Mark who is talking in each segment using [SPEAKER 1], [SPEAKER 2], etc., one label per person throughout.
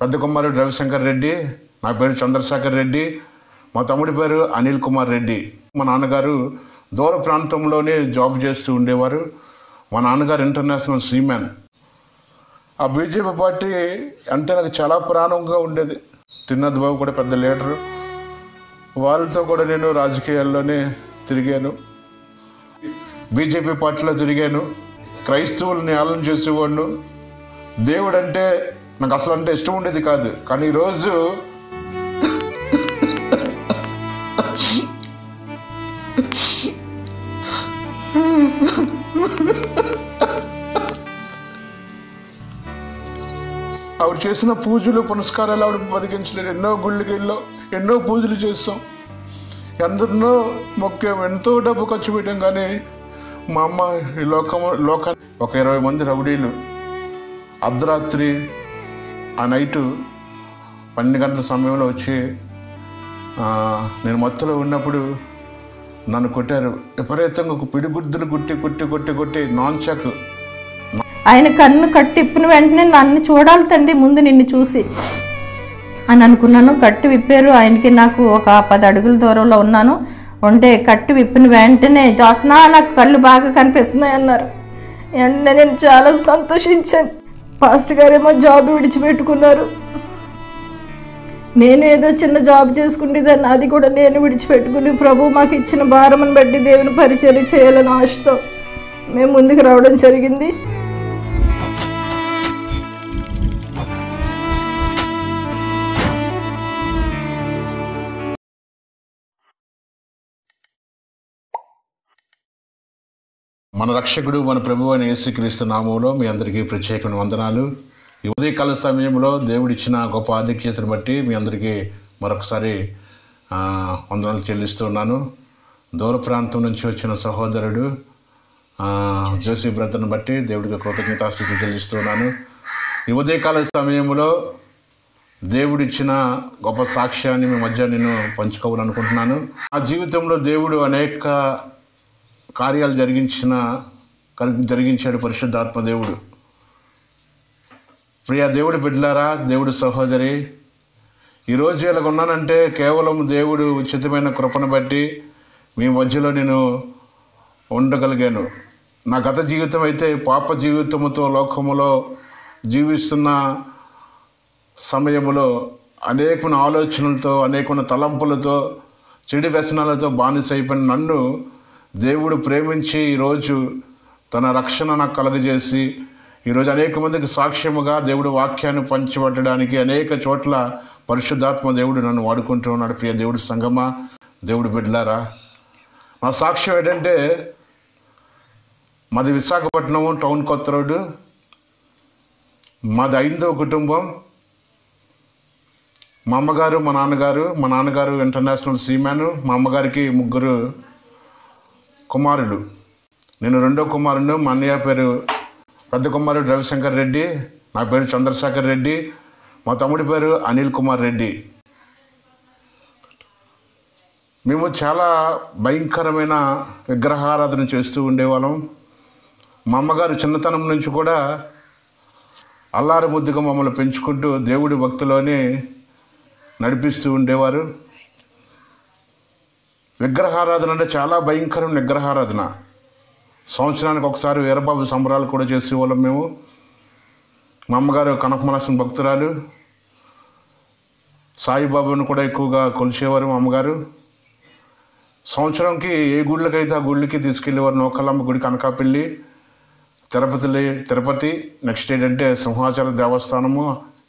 [SPEAKER 1] పెద్ద కుమారుడు రవిశంకర్ రెడ్డి, నా పేరు చంద్రశేఖర్ రెడ్డి, మా తమ్ముడి పేరు అనిల్ కుమార్ రెడ్డి. మా నాన్నగారు దూర ప్రాంతంలోనే జాబ్ చేస్తూ ఉండేవారు. మా నాన్నగారు ఇంటర్నేషనల్ సీమ్యాన్. ఆ బీజేపీ పార్టీ అంటే నాకు చాలా ప్రాణంగా ఉండేది. తిన్నది బాబు కూడా పెద్ద లీడరు, వాళ్ళతో కూడా నేను రాజకీయాల్లోనే తిరిగాను, బీజేపీ పార్టీలో తిరిగాను, క్రైస్తవుల్ని ఆలన చేసేవాడిను. దేవుడు అంటే నాకు అసలు అంటే ఇష్టం ఉండేది కాదు. కానీ ఈరోజు ఆవిడ చేసిన పూజలు పునస్కారాలు ఆవిడ బతికించలేదు. ఎన్నో గుళ్ళకి వెళ్ళాం, ఎన్నో పూజలు చేస్తాం, ఎందరినో మొక్కాం, ఎంతో డబ్బు ఖర్చు పెట్టాం. కానీ మా అమ్మ ఈ లోకాన్ని ఒక 20 మంది రౌడీలు అర్ధరాత్రి ఆ నైటు 12 గంటల సమయంలో వచ్చి నేను మత్తులో ఉన్నప్పుడు నన్ను కొట్టారు. విపరీతంగా ఒక పిడిగుద్దులు కొట్టి నాన్ చెక్.
[SPEAKER 2] ఆయన కన్ను కట్టి ఇప్పిన వెంటనే నన్ను చూడాలి తండ్రి, ముందు నిన్ను చూసి అని అనుకున్నాను. కట్టు విప్పారు. ఆయనకి నాకు ఒక 10 అడుగుల దూరంలో ఉన్నాను. ఉంటే కట్టు విప్పిన వెంటనే జోస్నా నాకు కళ్ళు బాగా కనిపిస్తున్నాయి అన్నారు. వెంటనే నేను చాలా సంతోషించాను. పాస్టర్ గారేమో జాబ్ విడిచిపెట్టుకున్నారు. నేను ఏదో చిన్న జాబ్ చేసుకునేదాన్ని, అది కూడా నేను విడిచిపెట్టుకుని ప్రభు మాకు ఇచ్చిన భారమును బట్టి దేవుని పరిచర్య చేయాలని ఆశతో మేము ముందుకు రావడం జరిగింది.
[SPEAKER 1] మన రక్షకుడు మన ప్రభువు అయిన యేసుక్రీస్తు నామములో మీ అందరికీ ప్రత్యేకమైన వందనాలు. ఈ ఉదయకాల సమయంలో దేవుడిచ్చిన గొప్ప ఆధిక్యతను బట్టి మీ అందరికీ మరొకసారి వందనాలు చెల్లిస్తున్నాను. దూర ప్రాంతం నుంచి వచ్చిన సహోదరుడు జోసి బ్రదర్ని బట్టి దేవుడికి కృతజ్ఞతాస్తుతులు చెల్లిస్తున్నాను. ఈ ఉదయకాల సమయంలో దేవుడిచ్చిన గొప్ప సాక్ష్యాన్ని మీ మధ్య నేను పంచుకోవాలనుకుంటున్నాను. ఆ జీవితంలో దేవుడు అనేక కార్యాలు జరిగించాడు పరిశుద్ధాత్మ దేవుడు. ప్రియా దేవుడి బిడ్డలారా, దేవుడి సహోదరి, ఈరోజు ఇలాగ ఉన్నానంటే కేవలం దేవుడు ఉచితమైన కృపను బట్టి మీ మధ్యలో నేను ఉండగలిగాను. నా గత జీవితం అయితే పాప జీవితంతో లోకములో జీవిస్తున్న సమయంలో అనేకమైన ఆలోచనలతో, అనేకమైన తలంపులతో, చెడు వ్యసనాలతో బానిసైపోయిన నన్ను దేవుడు ప్రేమించి ఈరోజు తన రక్షణ నాకు కలుగజేసి ఈరోజు అనేక మందికి సాక్ష్యముగా దేవుడు వాక్యాన్ని పంచిపెట్టడానికి అనేక చోట్ల పరిశుద్ధాత్మ దేవుడు నన్ను వాడుకుంటూ ఉన్నాడు. ప్రియ దేవుడి సంగమా, దేవుడి బిడ్డలారా, నా సాక్ష్యం ఏంటంటే మాది విశాఖపట్నం టౌన్ కొత్త రోడ్డు. మాది 5వ కుటుంబం. మా అమ్మగారు మా నాన్నగారు ఇంటర్నేషనల్ సీమ్యాన్. మా అమ్మగారికి 3 కుమారులు. నేను 2వ కుమారుడు. మా అన్నయ్య పేరు పెద్ద కుమారుడు రవిశంకర్ రెడ్డి, నా పేరు చంద్రశేఖర్ రెడ్డి, మా తమ్ముడి పేరు అనిల్ కుమార్ రెడ్డి. మేము చాలా భయంకరమైన విగ్రహారాధన చేస్తూ ఉండేవాళ్ళం. మా అమ్మగారు చిన్నతనం నుంచి కూడా అల్లారు ముద్దుగా మమ్మల్ని పెంచుకుంటూ దేవుడి భక్తిలోనే నడిపిస్తూ ఉండేవారు. విగ్రహారాధన అంటే చాలా భయంకరమైన విగ్రహారాధన. సంవత్సరానికి ఒకసారి వీరబాబు సంబరాలు కూడా చేసేవాళ్ళం మేము. మా అమ్మగారు కనకమలాసం భక్తురాలు. సాయిబాబాను కూడా ఎక్కువగా కొలిచేవారు మా అమ్మగారు. సంవత్సరంకి ఏ గుళ్ళకైతే ఆ గుళ్ళకి తీసుకెళ్ళేవారు. నూకాలమ్మ గుడి, కనకాపల్లి, తిరుపతి, నెక్స్ట్ ఏంటంటే సింహాచల దేవస్థానము,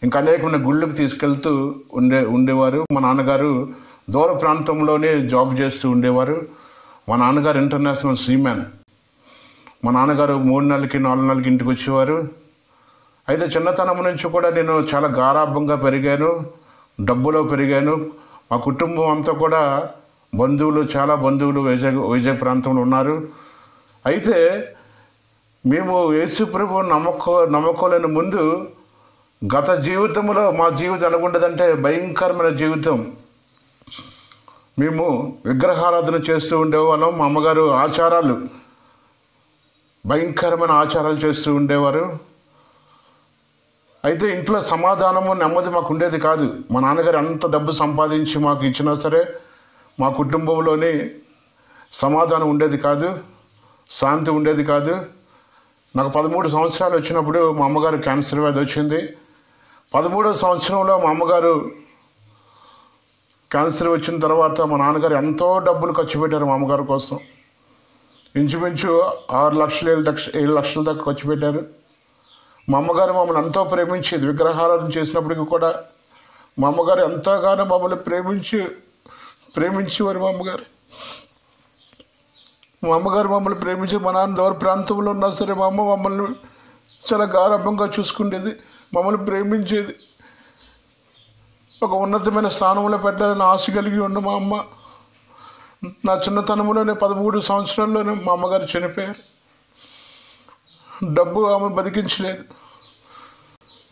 [SPEAKER 1] ఇంకా అనేకమైన గుళ్ళకి తీసుకెళ్తూ ఉండేవారు. మా నాన్నగారు దూర ప్రాంతంలోనే జాబ్ చేస్తూ ఉండేవారు. మా నాన్నగారు ఇంటర్నేషనల్ సీమ్యాన్. మా నాన్నగారు 3 నెలలకి 4 నెలలకి ఇంటికి వచ్చేవారు. అయితే చిన్నతనం నుంచి కూడా నేను చాలా గారాభంగా పెరిగాను, డబ్బులో పెరిగాను. మా కుటుంబం అంతా కూడా చాలా బంధువులు వైజాగ్ ప్రాంతంలో ఉన్నారు. అయితే మేము యేసు ప్రభువుని నమ్మకోలేని ముందు గత జీవితంలో మా జీవితం ఎలా ఉండదంటే భయంకరమైన జీవితం. మేము విగ్రహారాధన చేస్తూ ఉండేవాళ్ళం. మా అమ్మగారు భయంకరమైన ఆచారాలు చేస్తూ ఉండేవారు. అయితే ఇంట్లో సమాధానము నెమ్మది మాకు ఉండేది కాదు. మా నాన్నగారు ఎంత డబ్బు సంపాదించి మాకు ఇచ్చినా సరే మా కుటుంబంలోని సమాధానం ఉండేది కాదు, శాంతి ఉండేది కాదు. నాకు 13 సంవత్సరాలు వచ్చినప్పుడు మా అమ్మగారు క్యాన్సర్ వ్యాధి వచ్చింది. 13వ సంవత్సరంలో మా అమ్మగారు క్యాన్సర్ వచ్చిన తర్వాత మా నాన్నగారు ఎంతో డబ్బులు ఖర్చు పెట్టారు మా అమ్మగారి కోసం. ఇంచుమించు 6 లక్షలు 7 లక్షల దాకా ఖర్చు పెట్టారు. మా అమ్మగారు మమ్మల్ని ఎంతో ప్రేమించేది. విగ్రహారాధన చేసినప్పటికీ కూడా మా అమ్మగారు ఎంతగానో మమ్మల్ని ప్రేమించేవారు. మా అమ్మగారు మమ్మల్ని ప్రేమించి మా నాన్న దూర ప్రాంతంలో ఉన్నా సరే మా అమ్మ మమ్మల్ని చాలా గారాభంగా చూసుకునేది, మమ్మల్ని ప్రేమించేది. ఒక ఉన్నతమైన స్థానంలో పెట్టాలని ఆశ కలిగి ఉన్న మా అమ్మ నా చిన్నతనంలోనే 13 సంవత్సరాల్లోనే మా అమ్మగారు చనిపోయారు. డబ్బు ఆమె బతికించలేదు.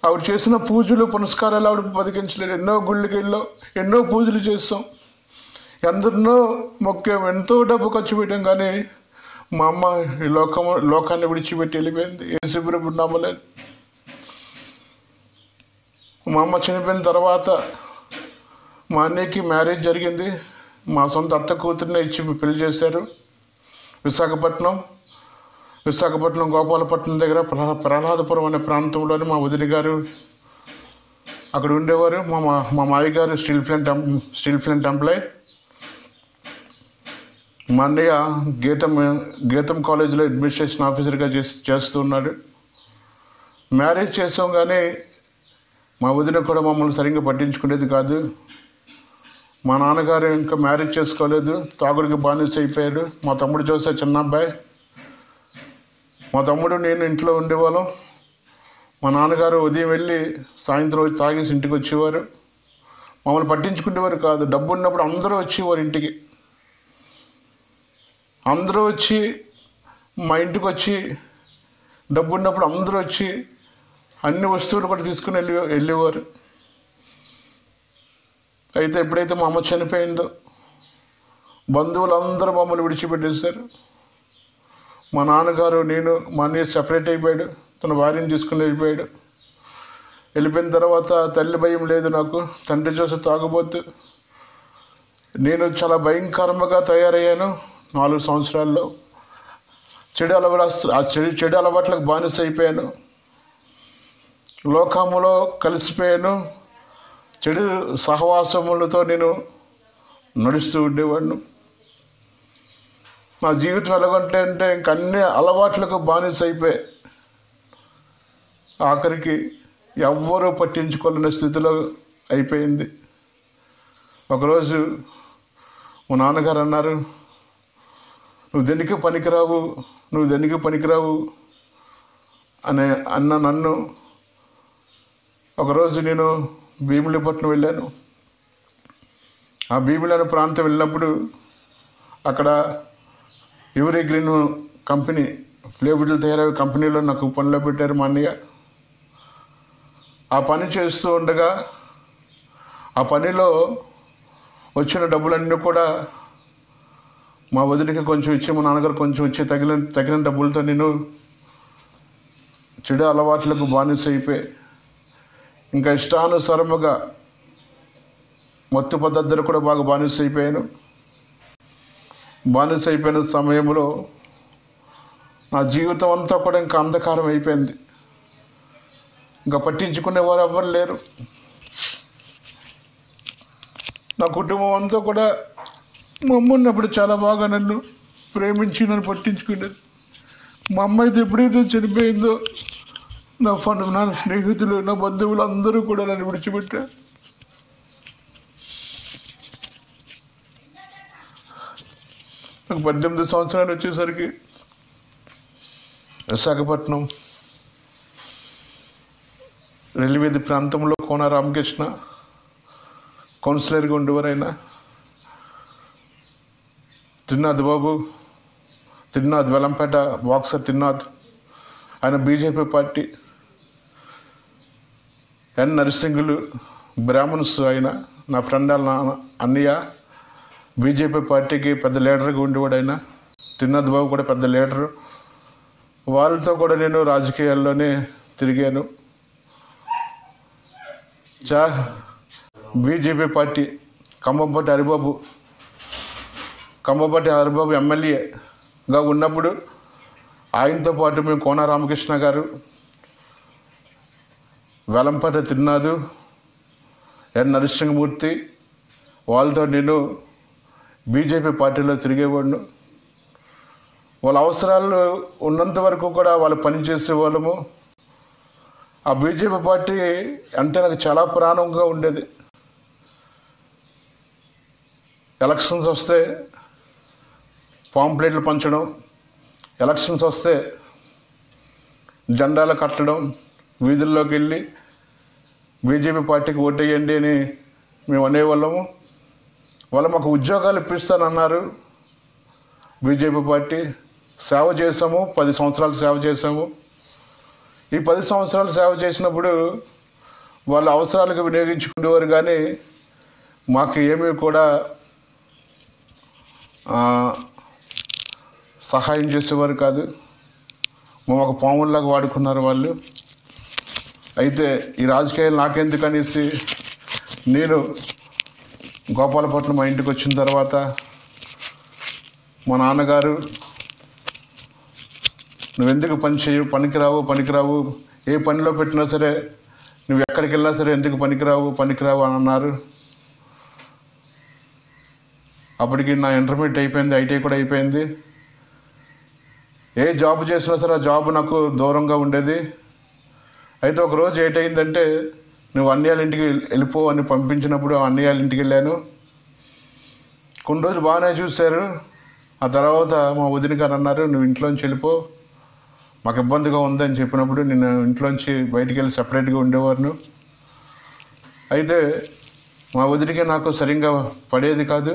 [SPEAKER 1] ఆవిడ చేసిన పూజలు పునస్కారాలు ఆవిడ బతికించలేదు. ఎన్నో గుళ్ళకి వెళ్ళాం, ఎన్నో పూజలు చేస్తాం, ఎందరినో మొక్కాం, ఎంతో డబ్బు ఖర్చు పెట్టాం. కానీ మా అమ్మ ఈ లోకాన్ని విడిచిపెట్టి వెళ్ళిపోయింది. యేసుప్రభుని నమ్మలేదు. మా అమ్మ చనిపోయిన తర్వాత మా అన్నయ్యకి మ్యారేజ్ జరిగింది. మా సొంత అత్త కూతురిని ఇచ్చి పెళ్లి చేశారు. విశాఖపట్నం గోపాలపట్నం దగ్గర ప్రహ్లాదపురం అనే ప్రాంతంలోని మా వదిలి గారు అక్కడ ఉండేవారు. మా మాయ గారు స్టీల్ ప్లాంట్ ఎంప్లాయ్. మా అన్నయ్య గీతం కాలేజీలో అడ్మినిస్ట్రేషన్ ఆఫీసర్గా చేస్తూ ఉన్నాడు. మ్యారేజ్ చేసాం కానీ మా వదిన కూడా మమ్మల్ని సరిగ్గా పట్టించుకునేది కాదు. మా నాన్నగారు ఇంకా మ్యారేజ్ చేసుకోలేదు, తాగుడికి బానిస అయిపోయాడు. మా తమ్ముడు చూస్తే చిన్న అబ్బాయి. మా తమ్ముడు నేను ఇంట్లో ఉండేవాళ్ళం. మా నాన్నగారు ఉదయం వెళ్ళి సాయంత్రం తాగేసి ఇంటికి వచ్చేవారు. మమ్మల్ని పట్టించుకునేవారు కాదు. డబ్బు ఉన్నప్పుడు అందరూ వచ్చేవారు ఇంటికి. అందరూ వచ్చి మా ఇంటికి వచ్చి డబ్బు ఉన్నప్పుడు అందరూ వచ్చి అన్ని వస్తువులు కూడా తీసుకుని వెళ్ళేవారు. అయితే ఎప్పుడైతే మా అమ్మ చనిపోయిందో బంధువులందరూ మమ్మల్ని విడిచిపెట్టేశారు. మా నాన్నగారు మా అన్నయ్య సెపరేట్ అయిపోయాడు. తన భార్యను తీసుకుని వెళ్ళిపోయిన తర్వాత తల్లి భయం లేదు నాకు. తండ్రి చూసి తాగబోతు. నేను చాలా భయంకరంగా తయారయ్యాను 4 సంవత్సరాల్లో. చెడు అలవాట్లకు బానిస అయిపోయాను. లోకములో కలిసిపోయాను. చెడు సహవాసములతో నేను నడుస్తూ ఉండేవాడిని. నా జీవితం ఎలాగంటే ఇంక అన్ని అలవాట్లకు బానిస అయిపోయి ఆఖరికి ఎవ్వరూ పట్టించుకోలేని స్థితిలో అయిపోయింది. ఒకరోజు మా నాన్నగారు అన్నారు, నువ్వు దేనికి పనికిరావు అన్న నన్ను. ఒకరోజు నేను భీములపట్నం వెళ్ళాను. ఆ భీములైన ప్రాంతం వెళ్ళినప్పుడు అక్కడ ఎవరీ గ్రీన్ కంపెనీ ఫ్లేవుడ్లు తయారయ్యే కంపెనీలో నాకు పనిలో పెట్టారు మా అన్నయ్య. ఆ పని చేస్తూ ఉండగా ఆ పనిలో వచ్చిన డబ్బులన్నీ కూడా మా వదిలికి కొంచెం ఇచ్చి మా నాన్నగారు కొంచెం ఇచ్చి తగిన డబ్బులతో నేను చెడు అలవాట్లకు బానిస అయిపోయి ఇంకా ఇష్టానుసారముగా మత్తు పద్ధతులు కూడా బాగా బానిస అయిపోయిన సమయంలో నా జీవితం అంతా కూడా ఇంకా అంధకారం అయిపోయింది. ఇంకా పట్టించుకునేవారు ఎవ్వరు లేరు. నా కుటుంబం అంతా కూడా మా అమ్మ ఉన్నప్పుడు చాలా బాగా నన్ను ప్రేమించి నన్ను పట్టించుకునేది. మా అమ్మ అయితే ఎప్పుడైతే చనిపోయిందో నా స్నేహితులు నా బంధువులు అందరూ కూడా నన్ను విడిచిపెట్టారు. నాకు 18 సంవత్సరాలు వచ్చేసరికి విశాఖపట్నం రైల్వేది ప్రాంతంలో కోన రామకృష్ణ కౌన్సిలర్గా ఉండేవారు. ఆయన తిరునాథ్ వెల్లంపేట బాక్సర్ తిరునాథ్. ఆయన బీజేపీ పార్టీ. ఎన్ నరసింగులు బ్రాహ్మణ్స్. ఆయన నా ఫ్రెండ్ అన్నయ్య బీజేపీ పార్టీకి పెద్ద లీడర్గా ఉండేవాడు. ఆయన తిరునాథ్ బాబు కూడా పెద్ద లీడరు. వాళ్ళతో కూడా నేను రాజకీయాల్లోనే తిరిగాను. బీజేపీ పార్టీ కంభంపాటి హరిబాబు ఎమ్మెల్యేగా ఉన్నప్పుడు ఆయనతో పాటు మేము కోన రామకృష్ణ గారు, వెలంపట తిరునాథు, నరసింహమూర్తి వాళ్ళతో నేను బీజేపీ పార్టీలో తిరిగేవాడిను. వాళ్ళ అవసరాలు ఉన్నంత వరకు కూడా వాళ్ళు పనిచేసే వాళ్ళము. ఆ బీజేపీ పార్టీ అంటే నాకు చాలా ప్రాణంగా ఉండేది. ఎలక్షన్స్ వస్తే పాంప్లెట్లు పంచడం, ఎలక్షన్స్ వస్తే జెండాలు కట్టడం, వీధుల్లోకి వెళ్ళి బీజేపీ పార్టీకి ఓటేయండి అని మేము అనేవాళ్ళము. వాళ్ళు మాకు ఉద్యోగాలు ఇప్పిస్తానన్నారు. బీజేపీ పార్టీ సేవ చేసాము, 10 సంవత్సరాలు సేవ చేసాము. ఈ 10 సంవత్సరాలు సేవ చేసినప్పుడు వాళ్ళ అవసరాలకు వినియోగించుకునేవారు, కానీ మాకు ఏమీ కూడా సహాయం చేసేవారు కాదు. ఒక పాముల్లాగా వాడుకున్నారు వాళ్ళు. అయితే ఈ రాజకీయాలు నాకెందుకు అనేసి నేను గోపాలపట్నం మా ఇంటికి వచ్చిన తర్వాత మా నాన్నగారు, నువ్వెందుకు పనికిరావు, ఏ పనిలో పెట్టినా సరే, నువ్వు ఎక్కడికి వెళ్ళినా సరే ఎందుకు పనికిరావు అని అన్నారు. అప్పటికి నా ఇంటర్మీడియట్ అయిపోయింది, ఐటీఐ కూడా అయిపోయింది. ఏ జాబ్ చేసినా సరే ఆ జాబ్ నాకు దూరంగా ఉండేది. అయితే ఒకరోజు ఏంటయిందంటే, నువ్వు అన్నయ్య వాళ్ళ ఇంటికి వెళ్ళిపో అని పంపించినప్పుడు అన్నయ్య వాళ్ళ ఇంటికి వెళ్ళాను. కొన్ని రోజులు బాగానే చూశారు. ఆ తర్వాత మా వదిన గారు అన్నారు, నువ్వు ఇంట్లోంచి వెళ్ళిపో, మాకు ఇబ్బందిగా ఉందని చెప్పినప్పుడు నేను ఇంట్లోంచి బయటికి వెళ్ళి సపరేట్గా ఉండేవారును. అయితే మా వదిలికి నాకు సరిగ్గా పడేది కాదు,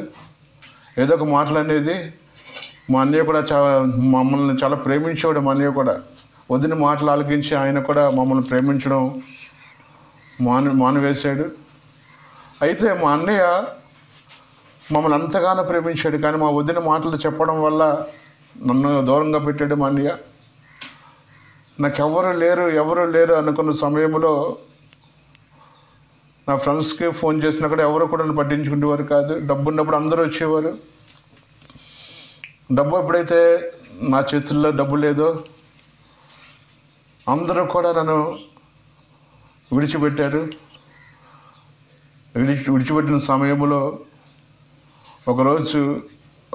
[SPEAKER 1] ఏదో ఒక మాటలు అనేది. మా అన్నయ్య కూడా మమ్మల్ని చాలా ప్రేమించేవాడు. మా అన్నయ్య కూడా వదిన మాటలు ఆలకించి ఆయన కూడా మమ్మల్ని ప్రేమించడం మానివేశాడు. అయితే మా అన్నయ్య మమ్మల్ని అంతగానో ప్రేమించాడు, కానీ మా వదిన మాటలు చెప్పడం వల్ల నన్ను దూరంగా పెట్టాడు మా అన్నయ్య. నాకు ఎవరు లేరు అనుకున్న సమయంలో నా ఫ్రెండ్స్కి ఫోన్ చేసినా కూడా ఎవరు కూడా నన్ను పట్టించుకునేవారు కాదు. డబ్బు ఉన్నప్పుడు అందరూ వచ్చేవారు. డబ్బు ఎప్పుడైతే నా చేతుల్లో డబ్బు లేదో అందరూ కూడా నన్ను విడిచిపెట్టారు. విడిచిపెట్టిన సమయంలో ఒకరోజు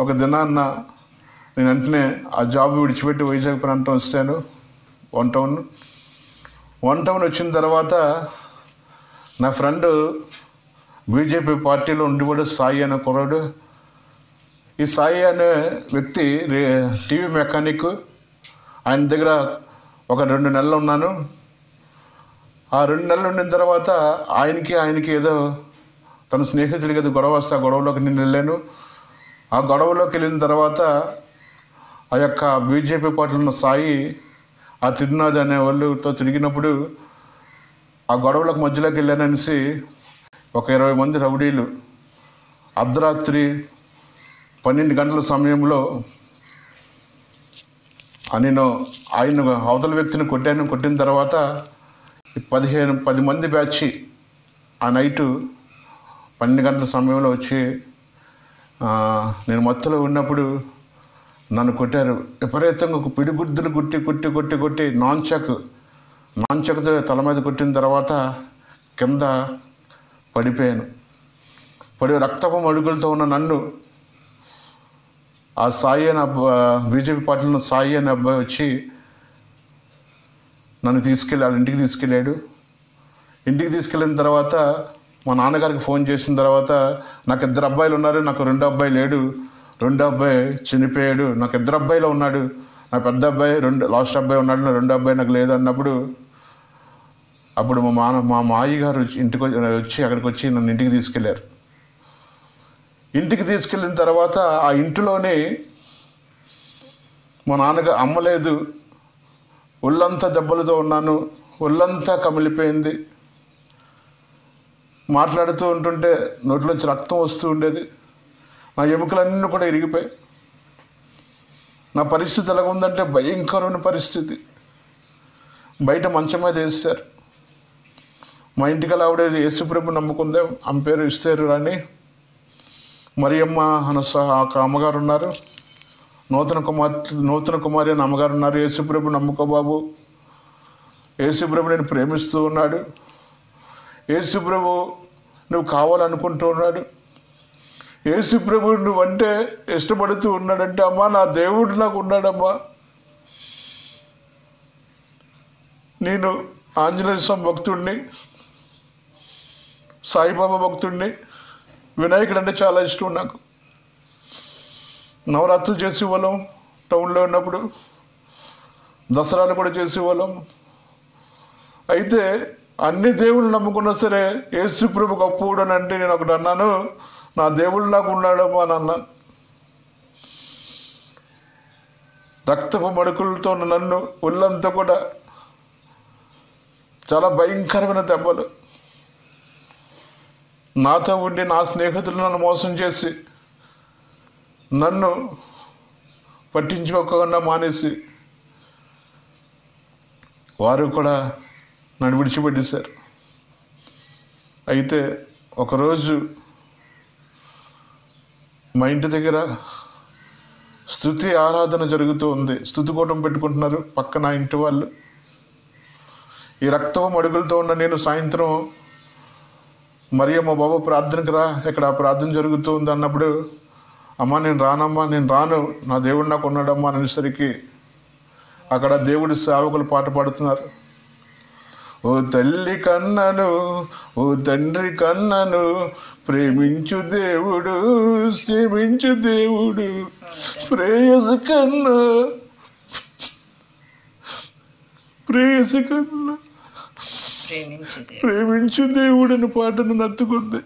[SPEAKER 1] ఒక దినాన్న నేను వెంటనే ఆ జాబ్ విడిచిపెట్టి వైజాగ్ ప్రాంతం వచ్చాను. వన్ టౌన్ వచ్చిన తర్వాత నా ఫ్రెండ్ బీజేపీ పార్టీలో ఉండేవాడు సాయి అనే కుర్రాడు. ఈ సాయి అనే వ్యక్తి టీవీ మెకానిక్. ఆయన దగ్గర ఒక 2 నెలలు ఉన్నాను. ఆ 2 నెలలు ఉండిన తర్వాత ఆయనకి ఏదో తన స్నేహితుడికి ఏదో గొడవ వస్తే ఆ గొడవలోకి నేను వెళ్ళాను. ఆ గొడవలోకి వెళ్ళిన తర్వాత ఆ యొక్క బీజేపీ పార్టీలో ఉన్న సాయి ఆ తిరునాథ్ అనే వాళ్ళతో తిరిగినప్పుడు ఆ గొడవలకు మధ్యలోకి వెళ్ళాననేసి ఒక 20 మంది రౌడీలు అర్ధరాత్రి 12 గంటల సమయంలో నేను ఆయన అవతల వ్యక్తిని కొట్టిన తర్వాత 10 మంది బ్యాచ్ ఆ నైటు 12 గంటల సమయంలో వచ్చి నేను మత్తులో ఉన్నప్పుడు నన్ను కొట్టారు. విపరీతంగా ఒక పిడిగుద్దులు కొట్టి నాన్ చెక్తో తల మీద కొట్టిన తర్వాత కింద పడిపోయాను. రక్తపు అడుగులతో ఉన్న నన్ను ఆ సాయి అనే బీజేపీ పార్టీలో సాయి అనే అబ్బాయి వచ్చి నన్ను వాళ్ళ ఇంటికి తీసుకెళ్ళాడు. ఇంటికి తీసుకెళ్ళిన తర్వాత మా నాన్నగారికి ఫోన్ చేసిన తర్వాత నాకు 2 అబ్బాయిలు ఉన్నారు, నాకు 2 అబ్బాయి లేడు, 2 అబ్బాయి చనిపోయాడు, నాకు 2 అబ్బాయిలో ఉన్నాడు, నా పెద్ద అబ్బాయి లాస్ట్ అబ్బాయి ఉన్నాడు, నా 2 అబ్బాయి నాకు లేదు అన్నప్పుడు అప్పుడు మా మాయ్య గారు అక్కడికి వచ్చి నన్ను ఇంటికి తీసుకెళ్ళారు. ఇంటికి తీసుకెళ్ళిన తర్వాత ఆ ఇంటిలోనే మా నాన్నగారు అమ్మలేదు, ఒళ్ళంతా దెబ్బలతో ఉన్నాను, ఒళ్ళంతా కమిలిపోయింది. మాట్లాడుతూ ఉంటుంటే నోట్లోంచి రక్తం వస్తూ ఉండేది. నా ఎముకలన్నీ కూడా ఇరిగిపోయాయి. నా పరిస్థితి ఎలాగ ఉందంటే భయంకరమైన పరిస్థితి. బయట మంచం మీద వేసారు. మా ఇంటికి ఆవిడ యేసుప్రభు నమ్ముకుందే. ఆమె పేరు ఇస్తారు అని. మరియమ్మ అనస ఒక అమ్మగారు ఉన్నారు. నూతన కుమారి అని అమ్మగారు ఉన్నారు. యేసుప్రభు నమ్ముకో బాబు, యేసుప్రభు నేను ప్రేమిస్తూ ఉన్నాడు, యేసుప్రభు నువ్వు కావాలనుకుంటూ ఉన్నాడు, యేసుప్రభు నువ్వంటే ఇష్టపడుతూ ఉన్నాడంటే, అమ్మా నా దేవుడు నాకు ఉన్నాడమ్మా, నేను ఆంజనేయ స్వామి భక్తుడిని, సాయిబాబా భక్తుడిని, వినాయకుడు అంటే చాలా ఇష్టం నాకు. నవరాత్రులు చేసేవాళ్ళం టౌన్లో ఉన్నప్పుడు, దసరాలు కూడా చేసేవాళ్ళం. అయితే అన్ని దేవుళ్ళు నమ్ముకున్నా సరే యేసుప్రభు గొప్పవాడు అని అంటే నేను ఒకటి అన్నాను, నా దేవుడు నాకు ఉన్నాడమ్మా అని అన్నాను. రక్తపు మడుకులతో నన్ను ఒళ్ళంతా కూడా చాలా భయంకరమైన దెబ్బలు, నాతో ఉండి నా స్నేహితులు నన్ను మోసం చేసి నన్ను పట్టించుకోకుండా మానేసి వారు కూడా నన్ను విడిచిపెట్టేశారు. అయితే ఒకరోజు మా ఇంటి దగ్గర స్తుతి ఆరాధన జరుగుతూ ఉంది. స్తుతి కూటం పెట్టుకుంటున్నారు పక్కన ఇంటి వాళ్ళు. ఈ రక్తం అడుగులతో ఉన్న నేను సాయంత్రం మరియమ్మ బాబు ప్రార్థనకు రా, ఇక్కడ ప్రార్థన జరుగుతూ ఉంది అన్నప్పుడు, అమ్మ నేను రానమ్మా, నేను రాను, నా దేవుడు నాకు ఉన్నాడమ్మా అనేసరికి అక్కడ దేవుడి సేవకులు పాట పాడుతున్నారు. ఓ తల్లి కన్నను, ఓ తండ్రి కన్నను, ప్రేమించు దేవుడు, శ్రమించు దేవుడు, ప్రేయసి కన్నా ప్రేయసి కన్నా ప్రేమించు దేవుడు అని పాటను నత్తుకుంది.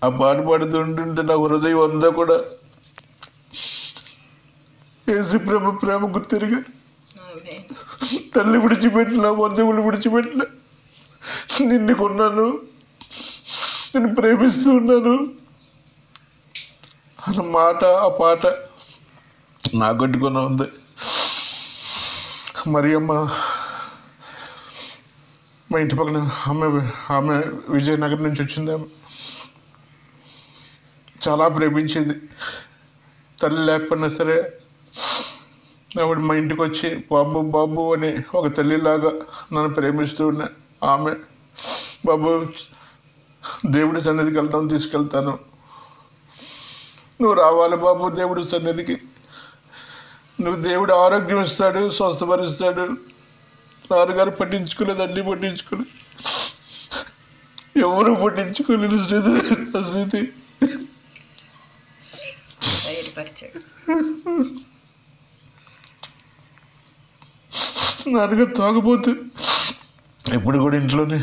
[SPEAKER 1] ఆ పాట పాడుతుంటుంటే నా హృదయం అంతా కూడా యేసు ప్రేమ గుర్తిరిగా, తల్లి విడిచిపెట్టిన, బంధువులు విడిచిపెట్టిన, నిన్ను కొన్నాను, నేను ప్రేమిస్తూ ఉన్నాను అన్న మాట, ఆ పాట నా గట్టుకున్న ఉంది. మరియమ్మ మా ఇంటి పక్కన ఆమె విజయనగరం నుంచి వచ్చింది. ఆమె చాలా ప్రేమించేది. తల్లి లేకపోయినా సరే ఆవిడ మా ఇంటికి వచ్చి బాబు బాబు అని ఒక తల్లిలాగా నన్ను ప్రేమిస్తూ ఉన్నా. ఆమె బాబు దేవుడి సన్నిధికి వెళ్తాను, తీసుకెళ్తాను, నువ్వు రావాలి బాబు దేవుడి సన్నిధికి, నువ్వు దేవుడు ఆరోగ్యం ఇస్తాడు, స్వస్థపరుస్తాడు. నాన్నగారు పట్టించుకోలేదు, అన్నీ పట్టించుకోలేదు, ఎవరు పట్టించుకోలేని స్థితి. నాన్నగారు తాగబోతు ఎప్పుడు కూడా ఇంట్లోనే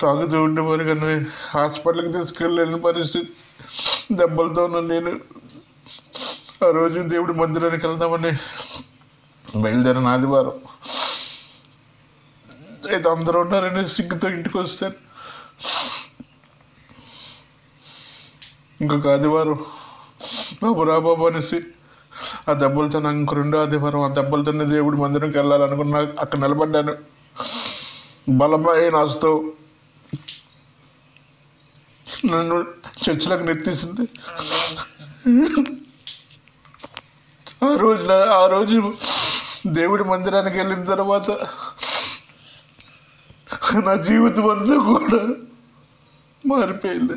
[SPEAKER 1] తాగుతూ ఉండేవారు, కానీ హాస్పిటల్కి తీసుకెళ్ళలేని పరిస్థితి. దెబ్బలతో నేను ఆ రోజు దేవుడి మందిరానికి వెళ్దామని బయలుదేరిన ఆదివారం. అయితే అందరూ ఉన్నారని సిగ్గుతో ఇంటికి వస్తారు. ఇంకొక ఆదివారం బాబు రా బాబు అనేసి ఆ దెబ్బలతో నాకు రెండో ఆదివారం ఆ దెబ్బలతోనే దేవుడి మందిరంకి వెళ్ళాలనుకున్నా. అక్కడ నిలబడ్డాను. బలమైన ఆశతో నన్ను చర్చిలకు నెత్తేసింది. ఆ రోజు దేవుడి మందిరానికి వెళ్ళిన తర్వాత నా జీవితం అంతా కూడా మారిపోయింది.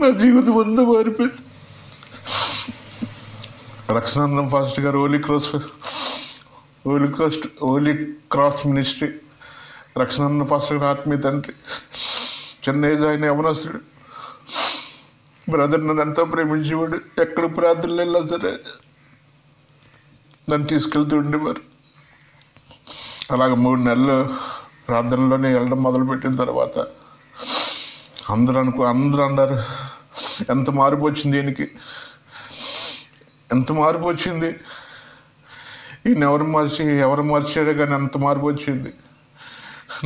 [SPEAKER 1] నా జీవితం అంతా మారిపోయింది. రక్షణానందం ఫాస్ట్ గారు హోలీ క్రాస్ మినిస్ట్రీ, రక్షణానందం ఫాస్ట్ గారు ఆత్మీయ తండ్రి, చెన్నై ఆయన యవనస్తుడు బ్రదర్, నన్ను ఎంతో ప్రేమించేవాడు. ఎక్కడ ప్రార్థనలు వెళ్ళా సరే నన్ను తీసుకెళ్తూ ఉండేవారు. అలాగే 3 నెలలు ప్రార్థనలోనే వెళ్ళడం మొదలుపెట్టిన తర్వాత అందరూ అన్నారు, ఎంత మార్పు వచ్చింది దీనికి, ఎంత మార్పు వచ్చింది, ఈయన ఎవరు మార్చాడు కానీ ఎంత మార్పు వచ్చింది.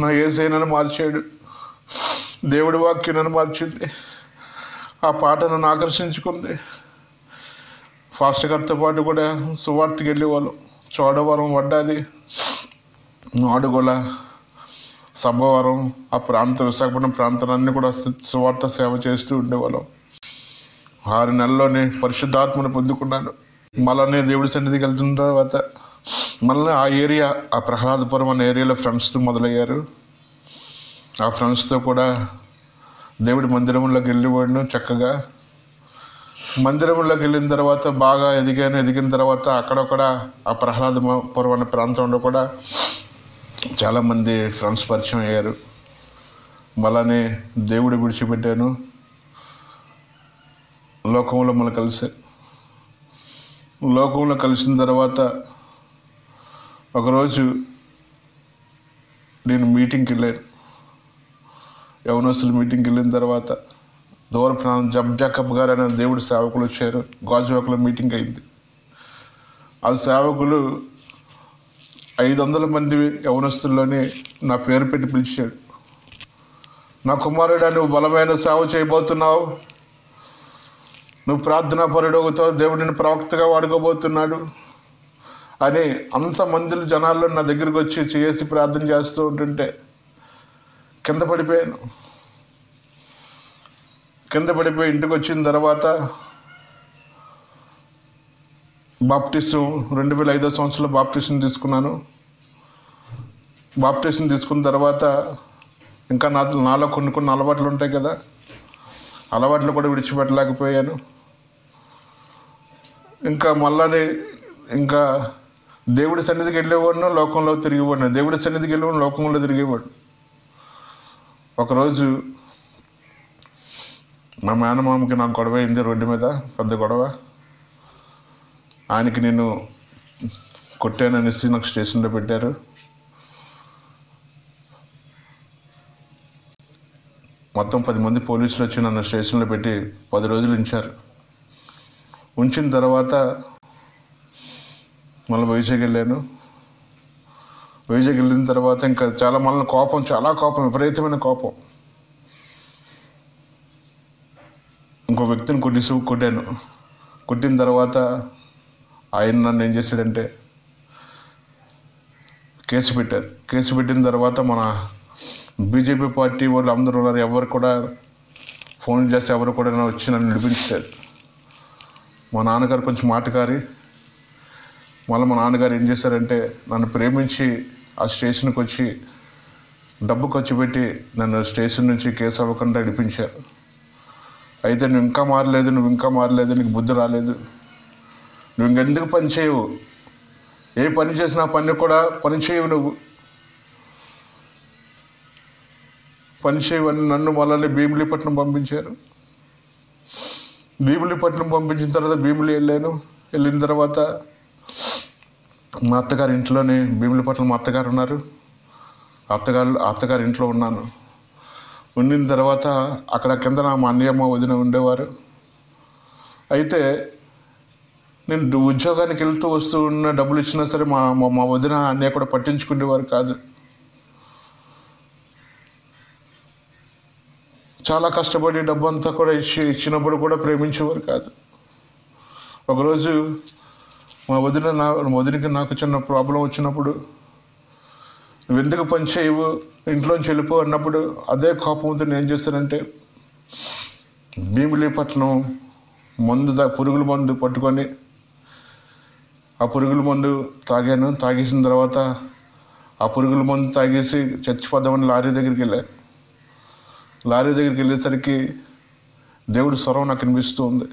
[SPEAKER 1] నా యేసయ్య మార్చాడు, దేవుడి వాక్యం నన్ను మార్చింది. ఆ పాట నన్ను ఆకర్షించుకుంది. ఫాస్టర్ గారితో పాటు కూడా సువార్తకి వెళ్ళేవాళ్ళం. చోడవరం, వడ్డాది, నాడుగొల, సబ్బవరం, ఆ విశాఖపట్నం ప్రాంతాలన్నీ కూడా సువార్త సేవ చేస్తూ ఉండేవాళ్ళం. 6 నెలల్లోనే పరిశుద్ధాత్మను పొందుకున్నాను. మళ్ళీ దేవుడి సన్నిధికి వెళ్తున్న తర్వాత మళ్ళీ ఆ ప్రహ్లాదపురం అనే ఏరియాలో ఫ్రెండ్స్తో మొదలయ్యారు. ఆ ఫ్రెండ్స్తో కూడా దేవుడి మందిరంలోకి వెళ్ళిపోయాను. చక్కగా మందిరంలోకి వెళ్ళిన తర్వాత బాగా ఎదిగిన తర్వాత అక్కడొక్కడ ఆ ప్రహ్లాదపురం అనే ప్రాంతంలో కూడా చాలామంది ఫ్రెండ్స్ పరిచయం అయ్యారు. మళ్ళీ దేవుడి విడిచిపెట్టాను. లోకంలో మనం లోకంలో కలిసిన తర్వాత ఒకరోజు నేను మీటింగ్కి వెళ్ళాను. యవనస్తుల మీటింగ్కి వెళ్ళిన తర్వాత దూర ప్రాంతం జబ్జాకబ్ గారు అనే దేవుడి సేవకులు వచ్చారు. గాజువాకలో మీటింగ్ అయింది. ఆ సేవకులు 500 మంది యవనస్తుల్లోని నా పేరు పెట్టి పిలిచాడు. నా కుమారుడా, నువ్వు బలమైన సేవ చేయబోతున్నావు, నువ్వు ప్రార్థనా పరుడవుతావు, దేవుడిని ప్రవక్తగా వాడుకోబోతున్నాడు అని అంతమంది జనాల్లో నా దగ్గరికి వచ్చి చేసి ప్రార్థన చేస్తూ ఉంటుంటే కింద పడిపోయి ఇంటికి వచ్చిన తర్వాత బాప్టిజం 2005 సంవత్సరంలో బాప్టిజం తీసుకున్నాను. బాప్టిజం తీసుకున్న తర్వాత ఇంకా నాలో కొన్ని అలవాట్లు ఉంటాయి కదా, అలవాట్లు కూడా విడిచిపెట్టలేకపోయాను. ఇంకా దేవుడి సన్నిధికి వెళ్ళేవాడిని, లోకంలో తిరిగేవాడిని. దేవుడి సన్నిధికి వెళ్ళేవాడిని, లోకంలో తిరిగేవాడిని. ఒకరోజు మా మేనమామకి నాకు గొడవ అయింది, రోడ్డు మీద పెద్ద గొడవ. ఆయనకి నేను కొట్టాననేసి నాకు స్టేషన్లో పెట్టారు. మొత్తం 10 మంది పోలీసులు వచ్చి నన్ను స్టేషన్లో పెట్టి 10 రోజులు ఉంచారు. ఉంచిన తర్వాత మళ్ళీ వైజాగ్ వెళ్ళాను. వైజాగ్ వెళ్ళిన తర్వాత ఇంకా చాలా కోపం, విపరీతమైన కోపం. ఇంకో వ్యక్తిని కొట్టాను. కొట్టిన తర్వాత ఆయన నన్ను ఏం చేశాడంటే కేసు పెట్టారు. కేసు పెట్టిన తర్వాత మన బీజేపీ పార్టీ వాళ్ళు అందరూ ఉన్నారు. ఎవరు కూడా ఫోన్ చేస్తే ఎవరు కూడా వచ్చి నన్ను నిలిపించారు. మా నాన్నగారు కొంచెం మాటకారి. మళ్ళీ మా నాన్నగారు ఏం చేశారంటే నన్ను ప్రేమించి ఆ స్టేషన్కి వచ్చి డబ్బు ఖర్చు పెట్టి నన్ను స్టేషన్ నుంచి కేసు అవ్వకుండా నడిపించారు. అయితే నువ్వు ఇంకా మారలేదు, నీకు బుద్ధి రాలేదు, నువ్వు ఇంకెందుకు పని చేయవు, ఏ పని చేసినా పని చేయవు, నువ్వు పని చేయవని నన్ను మళ్ళీ భీమిలీపట్నం పంపించారు. భీమిలీపట్నం పంపించిన తర్వాత భీమిలి వెళ్ళిన తర్వాత మా అత్తగారి ఇంట్లోనే, భీమిలీపట్నం మా అత్తగారు ఉన్నారు, అత్తగారి ఇంట్లో ఉన్నాను. ఉండిన తర్వాత అక్కడ కింద మా అన్నయ్య వదిన ఉండేవారు. అయితే నేను ఉద్యోగానికి వెళ్తూ వస్తూ ఉన్న డబ్బులు ఇచ్చినా సరే మా వదిన అన్నయ్య కూడా పట్టించుకునేవారు కాదు. చాలా కష్టపడి డబ్బు అంతా కూడా ఇచ్చినప్పుడు కూడా ప్రేమించేవారు కాదు. ఒకరోజు మా వదినకి నాకు చిన్న ప్రాబ్లం వచ్చినప్పుడు, నువ్వు ఎందుకు పని చేయవు, ఇంట్లోంచి వెళ్ళిపో అన్నప్పుడు అదే కోపంతో నేను ఏం చేస్తానంటే భీమిలీపట్నం పురుగుల మందు పట్టుకొని ఆ పురుగుల మందు తాగాను. తాగేసిన తర్వాత ఆ పురుగుల మందు తాగేసి చచ్చిపోదామని లారీ దగ్గరికి వెళ్ళేసరికి దేవుడి స్వరం నాకు వినిపిస్తూ ఉంది.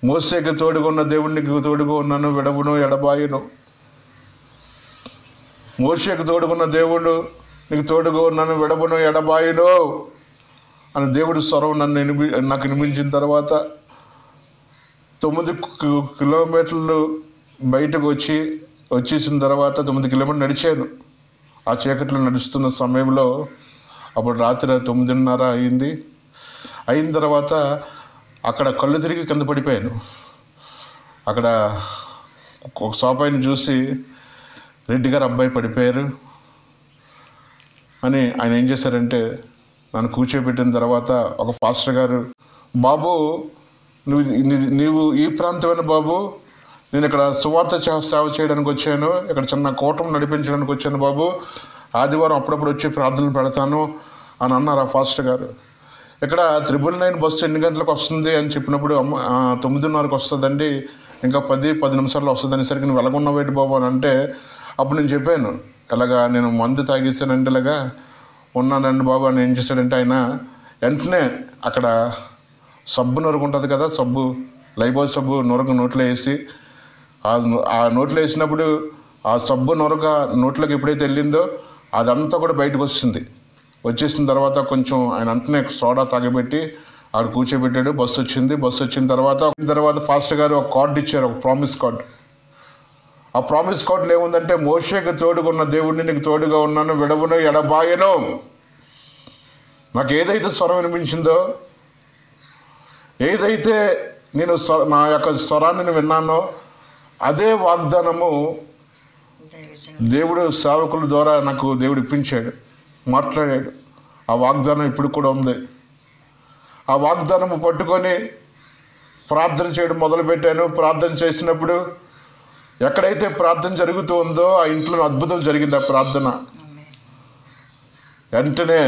[SPEAKER 1] మోసేకి తోడుగా ఉన్న దేవుడికి తోడుగా ఉన్నాను, విడవును ఎడబాయును. మోషేకు తోడుకున్న దేవుడు నీకు తోడుగా ఉన్నాను, విడవను ఎడబాయును అని దేవుడి స్వరం నాకు వినిపించిన తర్వాత 9 కిలోమీటర్లు బయటకు వచ్చి వచ్చేసిన తర్వాత 9 కిలోమీటర్లు నడిచాను. ఆ చీకట్లో నడుస్తున్న సమయంలో అప్పుడు రాత్రి 9:30 అయింది. అయిన తర్వాత అక్కడ కళ్ళు తిరిగి కింద పడిపోయాను. అక్కడ ఒక సోపాయిని చూసి, రెడ్డి గారు అబ్బాయి పడిపోయారు అని ఆయన ఏం చేశారంటే నన్ను కూర్చోబెట్టిన తర్వాత ఒక పాస్టర్ గారు, బాబు నీవు ఈ ప్రాంతమైన బాబు, నేను ఇక్కడ సువార్త సేవ చేయడానికి వచ్చాను, ఇక్కడ చిన్న కూటం నడిపించడానికి వచ్చాను బాబు, ఆదివారం అప్పుడప్పుడు వచ్చి ప్రార్థనలు పెడతాను అని అన్నారు ఆ పాస్టర్ గారు. ఇక్కడ 999 బస్సు ఎన్ని గంటలకు వస్తుంది అని చెప్పినప్పుడు 9:30కి వస్తుందండి, ఇంకా 10 నిమిషాల్లో వస్తుంది అనేసరికి నువ్వు ఎలాగున్నావేటి బాబు అని అంటే, అప్పుడు నేను చెప్పాను ఇలాగా నేను మందు తాగేసానంటే ఇలాగా ఉన్నానండి బాబు అని. ఏం చేశాడంటే ఆయన వెంటనే అక్కడ సబ్బు నొరుగు ఉంటుంది కదా, సబ్బు లైబాయ్ సబ్బు నొరగ నోట్లో వేసి, ఆ నోట్లో వేసినప్పుడు ఆ సబ్బు నొరగ నోట్లోకి ఎప్పుడైతే వెళ్ళిందో అదంతా కూడా బయటకు వస్తుంది. వచ్చేసిన తర్వాత కొంచెం ఆయన వెంటనే సోడా తాగబెట్టి ఆడు కూర్చోబెట్టాడు. బస్సు వచ్చింది. బస్సు వచ్చిన తర్వాత ఫాస్టర్ గారు ఒక కార్డు ఇచ్చారు, ఒక ప్రామిస్ కార్డు. ఆ ప్రామిస్ కార్డులో ఏముందంటే, మోషేకు తోడుగా ఉన్న దేవుడిని నీకు తోడుగా ఉన్నాను, విడవను ఎడబాయను. నాకు ఏదైతే స్వరం వినిపించిందో, ఏదైతే నేను నా యొక్క స్వరాన్ని విన్నానో అదే వాగ్దానము దేవుడు సేవకుల ద్వారా నాకు దేవుడు ఇప్పించాడు, మాట్లాడాడు. ఆ వాగ్దానం ఇప్పుడు కూడా ఉంది. ఆ వాగ్దానము పట్టుకొని ప్రార్థన చేయడం మొదలుపెట్టాను. ప్రార్థన చేసినప్పుడు ఎక్కడైతే ప్రార్థన జరుగుతూ ఉందో ఆ ఇంట్లో అద్భుతం జరిగింది. ఆ ప్రార్థన వెంటనే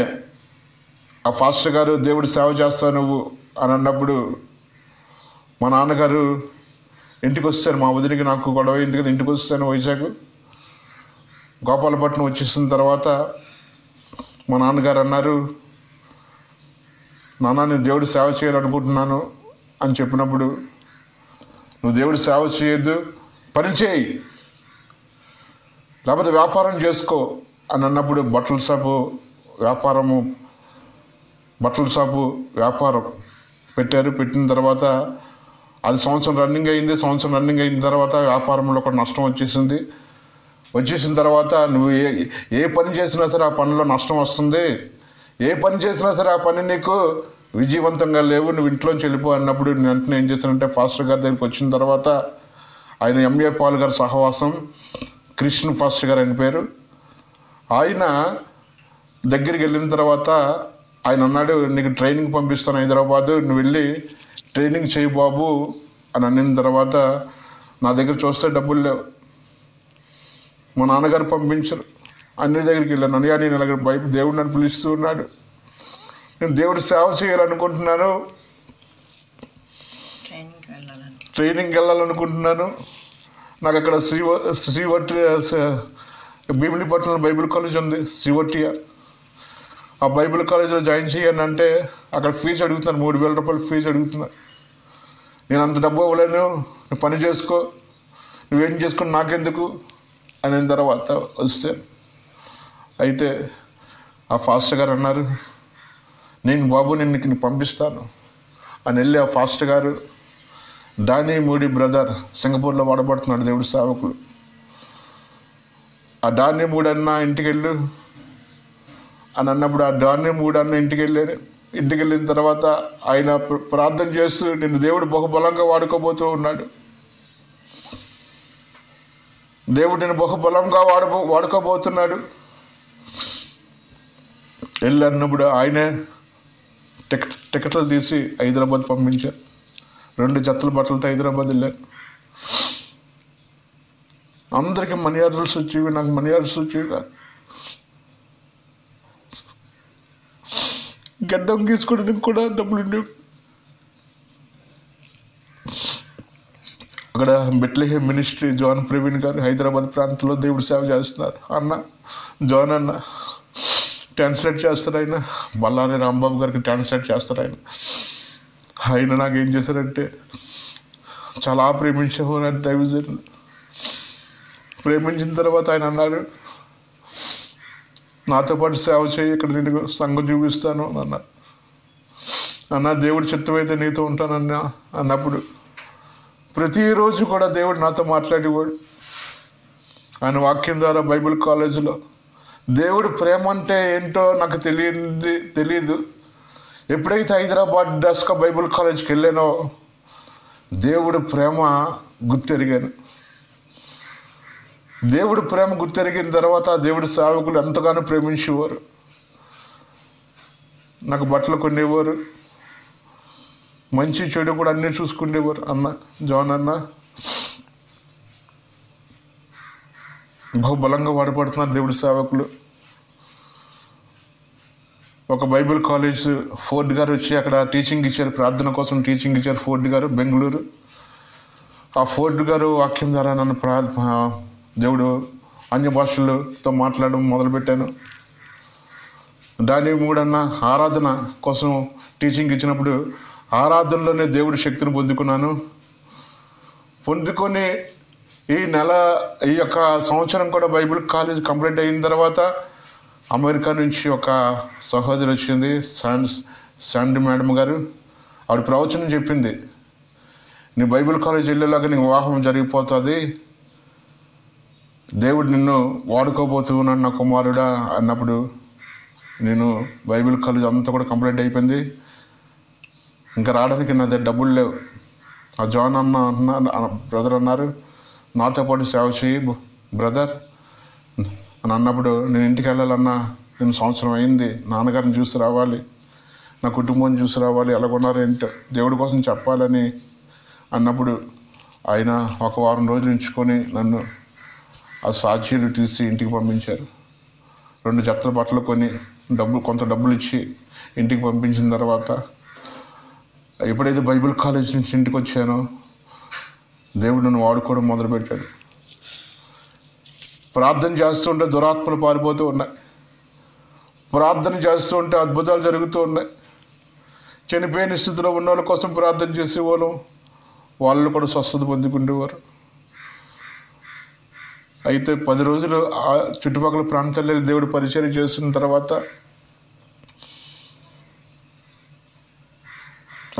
[SPEAKER 1] ఆ ఫాస్టర్ గారు దేవుడు సేవ చేస్తావు నువ్వు అని అన్నప్పుడు మా నాన్నగారు ఇంటికి వచ్చారు. మా వదిలికి నాకు గొడవ అయింది కదా, ఇంటికి వచ్చాను వైజాగ్. గోపాలపట్నం వచ్చేసిన తర్వాత మా నాన్నగారు అన్నారు, నాన్న నేను దేవుడు సేవ చేయాలనుకుంటున్నాను అని చెప్పినప్పుడు, నువ్వు దేవుడు సేవ చేయొద్దు, పని చేయి, లేకపోతే వ్యాపారం చేసుకో అని అన్నప్పుడు బట్టల షాపు వ్యాపారం పెట్టారు. పెట్టిన తర్వాత అది సంవత్సరం రన్నింగ్ అయింది. సంవత్సరం రన్నింగ్ అయిన తర్వాత వ్యాపారంలో కూడా నష్టం వచ్చేసింది. వచ్చేసిన తర్వాత నువ్వు ఏ పని చేసినా సరే ఆ పనిలో నష్టం వస్తుంది, ఏ పని చేసినా సరే ఆ పని నీకు విజయవంతంగా లేవు, నువ్వు ఇంట్లోంచి వెళ్ళిపో అన్నప్పుడు నేను వెంటనే ఏం చేశానంటే ఫాస్టర్ గారి దగ్గరికి వచ్చిన తర్వాత, ఆయన ఎంఏ పాల్ గారి సహవాసం, కృష్ణ ఫాస్టర్ గారు ఆయన పేరు. ఆయన దగ్గరికి వెళ్ళిన తర్వాత ఆయన అన్నాడు, నీకు ట్రైనింగ్ పంపిస్తాను హైదరాబాదు, నువ్వు వెళ్ళి ట్రైనింగ్ చేయి బాబు అని అన్న తర్వాత నా దగ్గర చూస్తే డబ్బులు లేవు. మా నాన్నగారు పంపించరు. అన్ని దగ్గరికి వెళ్ళాను. అన్నయ్య నేను ఇలాగ దేవుడు నన్ను పిలుస్తూ ఉన్నాడు, నేను దేవుడు సేవ చేయాలనుకుంటున్నాను, ట్రైనింగ్కి వెళ్ళాలనుకుంటున్నాను, నాకు అక్కడ భీమిలిపట్నంలో బైబిల్ కాలేజ్ ఉంది, COTR. ఆ బైబిల్ కాలేజీలో జాయిన్ చేయను అంటే అక్కడ ఫీజు అడుగుతున్నారు, 3,000 రూపాయలు ఫీజు అడుగుతున్నారు. నేను అంత డబ్బు ఇవ్వలేను, నువ్వు పని చేసుకో, నువ్వేం చేసుకుని నాకెందుకు అయిన తర్వాత వస్తాను. అయితే ఆ ఫాస్టర్ గారు అన్నారు, నేను బాబు నేను నీకు పంపిస్తాను అని వెళ్ళి ఆ ఫాస్టర్ గారు డానీ మూడీ బ్రదర్ సింగపూర్లో వాడబడుతున్నాడు దేవుడు సేవకుడు. ఆ డానీ మూడు అన్న ఇంటికి వెళ్ళు అని అన్నప్పుడు ఆ డానీ మూడు అన్న ఇంటికి వెళ్ళాను. ఇంటికి వెళ్ళిన తర్వాత ఆయన ప్రార్థన చేస్తూ నిన్ను దేవుడు బహుబలంగా వాడుకోబోతూ ఉన్నాడు, దేవుడు నేను బహుబలంగా వాడుకోబోతున్నాడు వెళ్ళి అన్నప్పుడు ఆయనే టికెట్లు తీసి హైదరాబాద్ పంపించారు. 2 జతల బట్టలతో హైదరాబాద్ వెళ్ళాను. అందరికీ మనీ ఆర్డర్స్ వచ్చేవి, నాకు మనీ ఆర్డర్స్ వచ్చేవి కాదు. గడ్డం గీసుకోవడానికి కూడా డబ్బులు ఉండేవి. అక్కడ బెత్లెహేమ్ మినిస్ట్రీ జాన్ ప్రవీణ్ గారు హైదరాబాద్ ప్రాంతంలో దేవుడు సేవ చేస్తున్నారు. అన్న జాన్ అన్న ట్రాన్స్లేట్ చేస్తారు, ఆయన బల్లారి రాంబాబు గారికి ట్రాన్స్లేట్ చేస్తారు. ఆయన నాకేం చేశారంటే చాలా ప్రేమించేవారు డైవిజన్. ప్రేమించిన తర్వాత ఆయన అన్నాడు, నాతో పాటు సేవ చేయి, ఇక్కడ నేను సంఘం చూపిస్తాను అన్న దేవుడి చిత్తమైతే నీతో ఉంటానన్నా అన్నప్పుడు ప్రతిరోజు కూడా దేవుడు నాతో మాట్లాడేవాడు. ఆయన వాక్యం ద్వారా బైబిల్ కాలేజీలో దేవుడు ప్రేమ అంటే ఏంటో నాకు తెలియదు. ఎప్పుడైతే హైదరాబాద్ డస్కా బైబిల్ కాలేజ్కి వెళ్ళానో దేవుడు ప్రేమ గుర్తెరిగాను. దేవుడు ప్రేమ గుర్తెరిగిన తర్వాత దేవుడి సేవకులు ఎంతగానో ప్రేమించేవారు. నాకు బట్టలు కొనేవారు, మంచి చెడు కూడా అన్నీ చూసుకునేవారు. జాన్ అన్న బహుబలంగా వాడపడుతున్నారు దేవుడి సేవకులు. ఒక బైబిల్ కాలేజ్ ఫోర్డ్ గారు వచ్చి అక్కడ టీచింగ్ ఇచ్చారు, ప్రార్థన కోసం టీచింగ్ ఇచ్చారు. ఫోర్డ్ గారు బెంగళూరు. ఆ ఫోర్డ్ గారు వాక్యం ద్వారా నన్ను దేవుడు అన్య భాషలతో మాట్లాడడం మొదలుపెట్టాను. డానీ మూడన్న ఆరాధన కోసం టీచింగ్ ఇచ్చినప్పుడు ఆరాధనలోనే దేవుడి శక్తిని పొందుకొని ఈ యొక్క సంవత్సరం కూడా బైబిల్ కాలేజ్ కంప్లీట్ అయిన తర్వాత అమెరికా నుంచి ఒక సహోదరి వచ్చింది, శాండీ మేడం గారు. ఆవిడ ప్రవచనం చెప్పింది, నీ బైబిల్ కాలేజ్ వెళ్ళేలాగా నీ వివాహం జరిగిపోతుంది, దేవుడు నిన్ను వాడుకోబోతున్నాడు నా కుమారుడా అన్నప్పుడు నేను బైబిల్ కాలేజ్ అంతా కూడా కంప్లీట్ అయిపోయింది. ఇంకా రావడానికి నా దగ్గర డబ్బులు లేవు. ఆ జాన్ బ్రదర్ అన్నారు, నాతో పాటు సేవ చేయి బ్రదర్ అని అన్నప్పుడు నేను ఇంటికి వెళ్ళాలన్నా, నేను సంవత్సరం అయింది, నాన్నగారిని చూసి రావాలి, నా కుటుంబం చూసి రావాలి, ఎలాగొన్నారు ఏంటో దేవుడి కోసం చెప్పాలని అన్నప్పుడు ఆయన ఒక వారం రోజులు ఉంచుకొని నన్ను ఆ సాక్షీలు తీసి ఇంటికి పంపించారు. 2 జతల బట్టలు కొని కొంత డబ్బులు ఇచ్చి ఇంటికి పంపించిన తర్వాత ఎప్పుడైతే బైబిల్ కాలేజ్ నుంచి ఇంటికి వచ్చానో దేవుడు నన్ను వాడుకోవడం మొదలుపెట్టాడు. ప్రార్థన చేస్తూ ఉంటే దురాత్మలు పారిపోతూ ఉన్నాయి, ప్రార్థన చేస్తూ ఉంటే అద్భుతాలు జరుగుతూ ఉన్నాయి. చనిపోయిన స్థితిలో ఉన్న వాళ్ళ కోసం ప్రార్థన చేసేవాళ్ళం, వాళ్ళు కూడా స్వస్థత పొందుకుండేవారు. అయితే 10 రోజులు ఆ చుట్టుపక్కల ప్రాంతాల్లో దేవుడు పరిచర్య చేసిన తర్వాత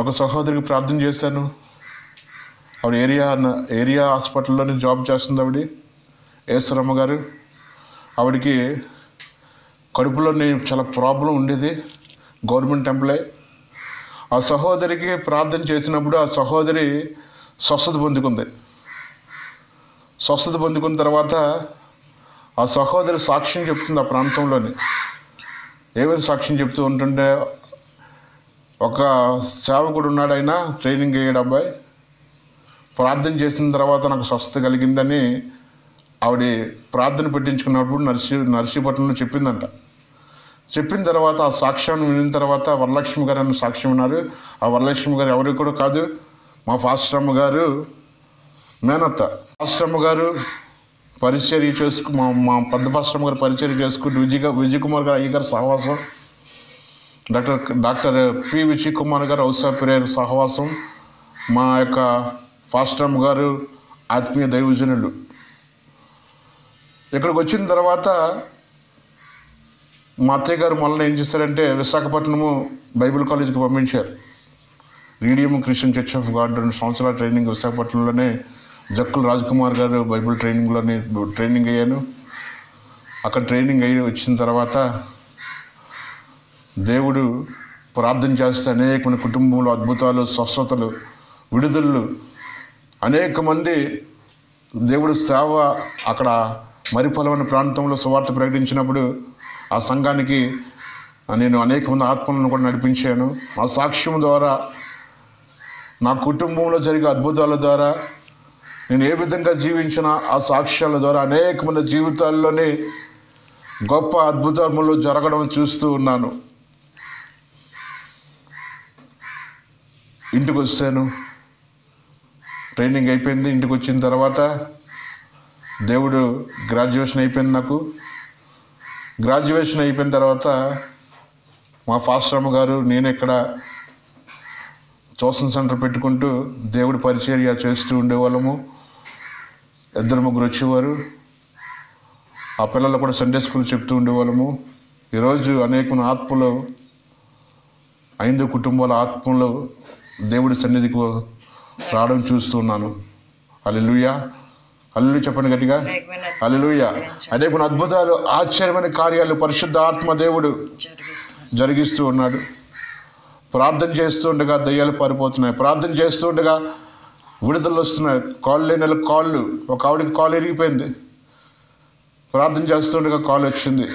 [SPEAKER 1] ఒక సహోదరికి ప్రార్థన చేశాను. ఆవిడ ఏరియా హాస్పిటల్లోనే జాబ్ చేస్తుంది. ఆవిడ ఏశ్వరమ్మ గారు. ఆవిడకి కడుపులో చాలా ప్రాబ్లం ఉండేది, గవర్నమెంట్ ఎంప్లాయ్. ఆ సహోదరికి ప్రార్థన చేసినప్పుడు ఆ సహోదరి స్వస్థత పొందుకున్న తర్వాత ఆ సహోదరి సాక్ష్యం చెప్తుంది. ఆ ప్రాంతంలోని ఏమైనా సాక్ష్యం చెప్తూ ఉంటుంటే, ఒక సేవకుడు ఉన్నాడు, ఆయన ట్రైనింగ్ అయ్యాడు అబ్బాయి, ప్రార్థన చేసిన తర్వాత నాకు స్వస్థత కలిగిందని ఆవిడ ప్రార్థన పెట్టించుకున్నప్పుడు నర్సీపట్నంలో చెప్పిందంట. చెప్పిన తర్వాత ఆ సాక్ష్యాన్ని వినిన తర్వాత వరలక్ష్మి గారు అన్న సాక్ష్యం ఉన్నారు. ఆ వరలక్ష్మి గారు ఎవరికి కూడా కాదు, మా ఫాస్టరమ్మ గారు మేనత్త. ఫాస్టరమ్మ గారు పరిచర్య మా పెద్ద ఫాస్టరమ్మ గారు పరిచర్య చేసుకుంటూ విజయ్ కుమార్ గారు అయ్యగారు సహవాసం, డాక్టర్ పి విజయ్ కుమార్ గారు ఔసాపిరేర్ సహవాసం, మా యొక్క ఫాస్టరమ్మ గారు ఆత్మీయ దైవజనులు. ఇక్కడికి వచ్చిన తర్వాత మా అత్తయ్య గారు మళ్ళీ ఏం చేశారంటే విశాఖపట్నము బైబిల్ కాలేజీకి పంపించారు. Redeem Christian church of God 2 సంవత్సరాల ట్రైనింగ్ విశాఖపట్నంలోనే జక్కుల రాజ్కుమార్ గారు బైబిల్ ట్రైనింగ్ అయ్యాను. అక్కడ ట్రైనింగ్ అయ్యి వచ్చిన తర్వాత దేవుడు ప్రార్థన చేస్తే అనేక మంది కుటుంబంలో అద్భుతాలు, స్వస్థతలు, విడుదలలు, అనేక మంది దేవుడు సేవ అక్కడ మరిపొలవని ప్రాంతంలో సువార్త ప్రకటించినప్పుడు ఆ సంఘానికి నేను అనేక మంది ఆత్మలను కూడా నడిపించాను. ఆ సాక్ష్యం ద్వారా, నా కుటుంబంలో జరిగే అద్భుతాల ద్వారా, నేను ఏ విధంగా జీవించిన ఆ సాక్ష్యాల ద్వారా అనేక మంది జీవితాల్లోనే గొప్ప అద్భుతములు జరగడం చూస్తూ ఉన్నాను. ఇంటికి వచ్చాను, ట్రైనింగ్ అయిపోయింది. ఇంటికి వచ్చిన తర్వాత దేవుడు గ్రాడ్యుయేషన్ అయిపోయింది. నాకు గ్రాడ్యుయేషన్ అయిపోయిన తర్వాత మా ఫాస్టరమ్మ గారు నేను ఇక్కడ ట్యూషన్ సెంటర్ పెట్టుకుంటూ దేవుడి పరిచర్య చేస్తూ ఉండేవాళ్ళము. 2-3 వచ్చేవారు. ఆ పిల్లలు కూడా సండే స్కూల్ చెప్తూ ఉండేవాళ్ళము. ఈరోజు అనేక ఆత్మలు, 5 కుటుంబాల ఆత్మలు దేవుడి సన్నిధికి రావడం చూస్తున్నాను. హల్లెలూయా, హల్లెలూయా చెప్పండి గట్టిగా, హల్లెలూయా. అనేక అద్భుతాలు, ఆశ్చర్యమైన కార్యాలు పరిశుద్ధ ఆత్మ దేవుడు జరిగిస్తూ ఉన్నాడు. ప్రార్థన చేస్తూ ఉండగా దయ్యాలు పారిపోతున్నాయి, ప్రార్థన చేస్తూ ఉండగా విడుదలలు వస్తున్నాయి. కాళ్ళు లేని వాళ్ళకి కాళ్ళు, ఒక ఆవిడకి కాలు ఇరిగిపోయింది, ప్రార్థన చేస్తుండగా కాలు వచ్చింది.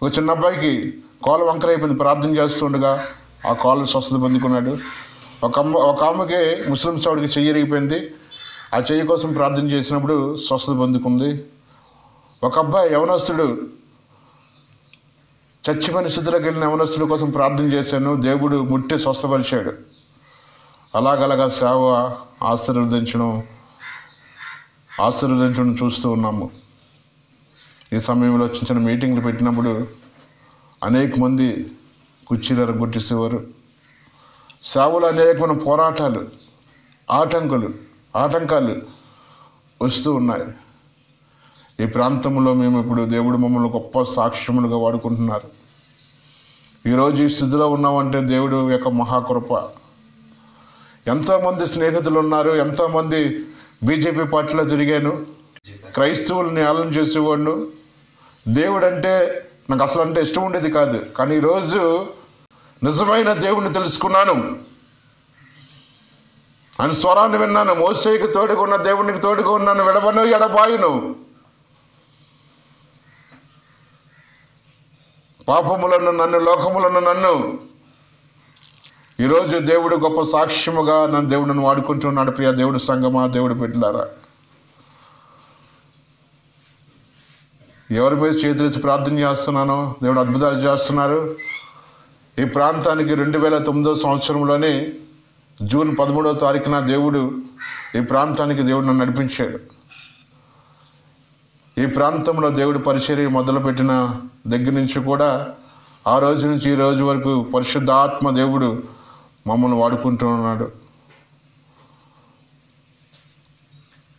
[SPEAKER 1] ఒక చిన్న అబ్బాయికి కాలు వంకర అయిపోయింది, ప్రార్థన చేస్తుండగా ఆ కాలు స్వస్థత పొందుకున్నాడు. ఒక ఆమెకి ముస్లిమ్స్ ఆవిడకి చెయ్యి ఇరిగిపోయింది, ఆ చెయ్యి కోసం ప్రార్థన చేసినప్పుడు స్వస్థత పొందుకుంది. ఒక అబ్బాయి యవనస్తుడు చచ్చిపోయిన స్థితిలోకి వెళ్ళిన యవనస్తుడి కోసం ప్రార్థన చేశాను, దేవుడు ముట్టి స్వస్థపరిచాడు. అలాగలాగా సేవ ఆశీర్వదించడం చూస్తూ ఉన్నాము. ఈ సమయంలో చిన్న చిన్న మీటింగ్లు పెట్టినప్పుడు అనేక మంది కుర్చీలు ఎరగొట్టేసేవారు. సేవలు అనేకమైన పోరాటాలు, ఆటంకాలు వస్తూ ఉన్నాయి. ఈ ప్రాంతంలో మేము ఇప్పుడు దేవుడు మమ్మల్ని గొప్ప సాక్ష్యములుగా వాడుకుంటున్నారు. ఈరోజు ఈ స్థితిలో ఉన్నామంటే దేవుడు యొక్క మహాకృప. ఎంతోమంది స్నేహితులు ఉన్నారు, ఎంతోమంది బీజేపీ పార్టీలో తిరిగాను, క్రైస్తవుల్ని ఆలన చేసేవాడిను. దేవుడు అంటే నాకు అసలు అంటే ఇష్టం ఉండేది కాదు, కానీ ఈరోజు నిజమైన దేవుణ్ణి తెలుసుకున్నాను. ఆయన స్వరాన్ని విన్నాను. మోసేకి తోడుగా ఉన్న దేవునికి తోడుగా ఉన్నాను, విడవను ఎడబాయును. పాపములను నన్ను, లోకములను నన్ను. ఈరోజు దేవుడు గొప్ప సాక్ష్యముగా నన్ను దేవుడిని వాడుకుంటున్నాడు. ప్రియ దేవుడు సంగమా, దేవుడు బిడ్డలారా, ఎవరి మీద చేతులెత్తి ప్రార్థన చేస్తున్నానో దేవుడు అద్భుతాలు చేస్తున్నారు. ఈ ప్రాంతానికి 2009 సంవత్సరంలోనే జూన్ 13వ తారీఖున దేవుడు ఈ ప్రాంతానికి దేవుడు నన్ను నడిపించాడు. ఈ ప్రాంతంలో దేవుడు పరిచర్య మొదలుపెట్టిన దగ్గర నుంచి కూడా ఆ రోజు నుంచి ఈ రోజు వరకు పరిశుద్ధాత్మ దేవుడు మమ్మల్ని వాడుకుంటూ ఉన్నాడు.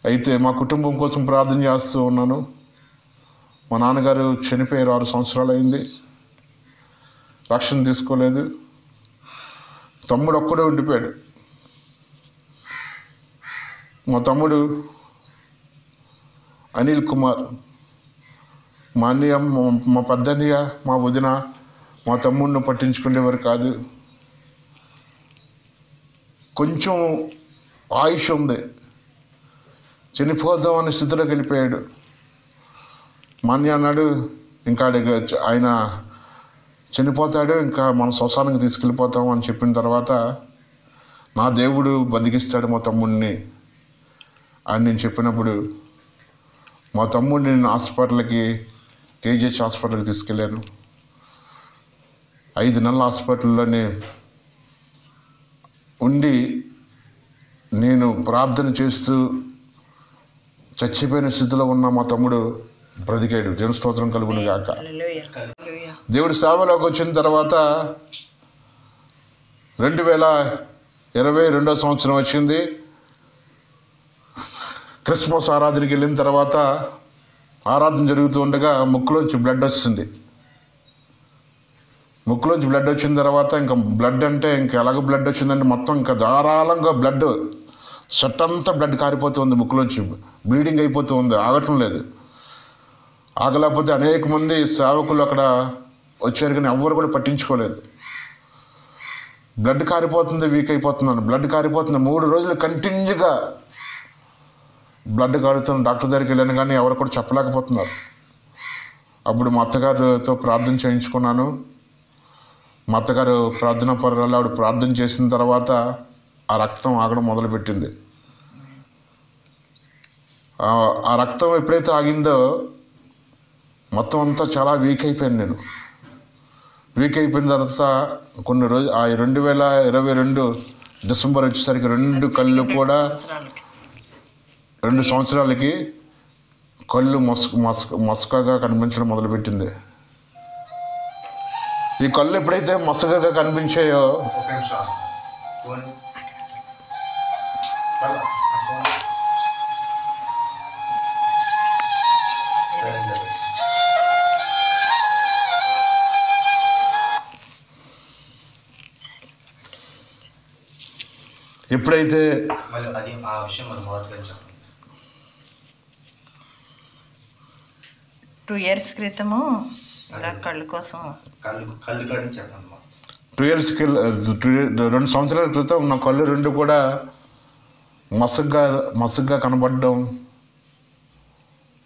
[SPEAKER 1] అయితే మా కుటుంబం కోసం ప్రార్థన చేస్తూ ఉన్నాను. మా నాన్నగారు చనిపోయారు, 6 సంవత్సరాలు అయింది, రక్షణ తీసుకోలేదు. తమ్ముడు ఒక్కడే ఉండిపోయాడు. మా తమ్ముడు అనిల్ కుమార్, మా అన్నయ్య, మా పెద్దన్నయ్య, మా వదిన మా తమ్ముడిని పట్టించుకునేవారు కాదు. కొంచెం ఆయుష్ ఉంది, చనిపోదాం అనే స్థితిలోకి వెళ్ళిపోయాడు. మా అన్నయ్య అన్నాడు, ఇంకా ఆయన చనిపోతాడు, ఇంకా మన శ్మశానానికి తీసుకెళ్ళిపోతాం అని చెప్పిన తర్వాత నా దేవుడు బతికిస్తాడు మా తమ్ముడిని అని నేను చెప్పినప్పుడు మా తమ్ముడిని నేను హాస్పిటల్కి, కేజీహెచ్ హాస్పిటల్కి తీసుకెళ్ళాను. 5 నెలల హాస్పిటల్లోనే ఉండి నేను ప్రార్థన చేస్తూ చచ్చిపోయిన స్థితిలో ఉన్న మా తమ్ముడు బ్రతికాడు. దేవుని స్తోత్రం కలుగును గాక. దేవుడి సేవలోకి వచ్చిన తర్వాత 2022వ సంవత్సరం వచ్చింది. క్రిస్మస్ ఆరాధనకి వెళ్ళిన తర్వాత ఆరాధన జరుగుతూ ఉండగా ముక్కులోంచి బ్లడ్ వస్తుంది. ముక్కులోంచి బ్లడ్ వచ్చిన తర్వాత ఇంకా బ్లడ్ అంటే ఇంకా ఎలాగ బ్లడ్ వచ్చిందంటే మొత్తం ఇంకా ధారాళంగా బ్లడ్, షర్ట్ అంతా బ్లడ్ కారిపోతూ ఉంది, ముక్కులోంచి బ్లీడింగ్ అయిపోతూ ఉంది, ఆగటం లేదు. ఆగలేకపోతే అనేక మంది సేవకులు అక్కడ వచ్చారు, కానీ ఎవ్వరు కూడా పట్టించుకోలేదు. బ్లడ్ కారిపోతుంది, వీక్ అయిపోతున్నాను, బ్లడ్ కారిపోతుంది. 3 రోజులు కంటిన్యూగా బ్లడ్ కారుతున్నాను. డాక్టర్ దగ్గరికి వెళ్ళాను, కానీ ఎవరు కూడా చెప్పలేకపోతున్నారు. అప్పుడు మా అత్తగారితో ప్రార్థన చేయించుకున్నాను. మా అత్తగారు ప్రార్థన పరురాలు, ఆవిడ ప్రార్థన చేసిన తర్వాత ఆ రక్తం ఆగడం మొదలుపెట్టింది. ఆ రక్తం ఎప్పుడైతే ఆగిందో మొత్తం అంతా చాలా వీక్ అయిపోయాను నేను. వీక్ అయిపోయిన తర్వాత కొన్ని రోజు ఆ 2022 డిసెంబర్ వచ్చేసరికి 2 కళ్ళు కూడా 2 సంవత్సరాలకి కళ్ళు మసకగా కనిపించడం మొదలుపెట్టింది. ఈ కళ్ళు ఎప్పుడైతే మసకగా కనిపించాయో ఎప్పుడైతే
[SPEAKER 2] 2 years క్రితము ఇలా కళ్ళు కోసం
[SPEAKER 3] కళ్ళు కడిని చెప్పండి.
[SPEAKER 1] 2 years 2 సంవత్సరాల క్రితం నా కళ్ళు 2 కూడా మసగ్గా కనబడడం,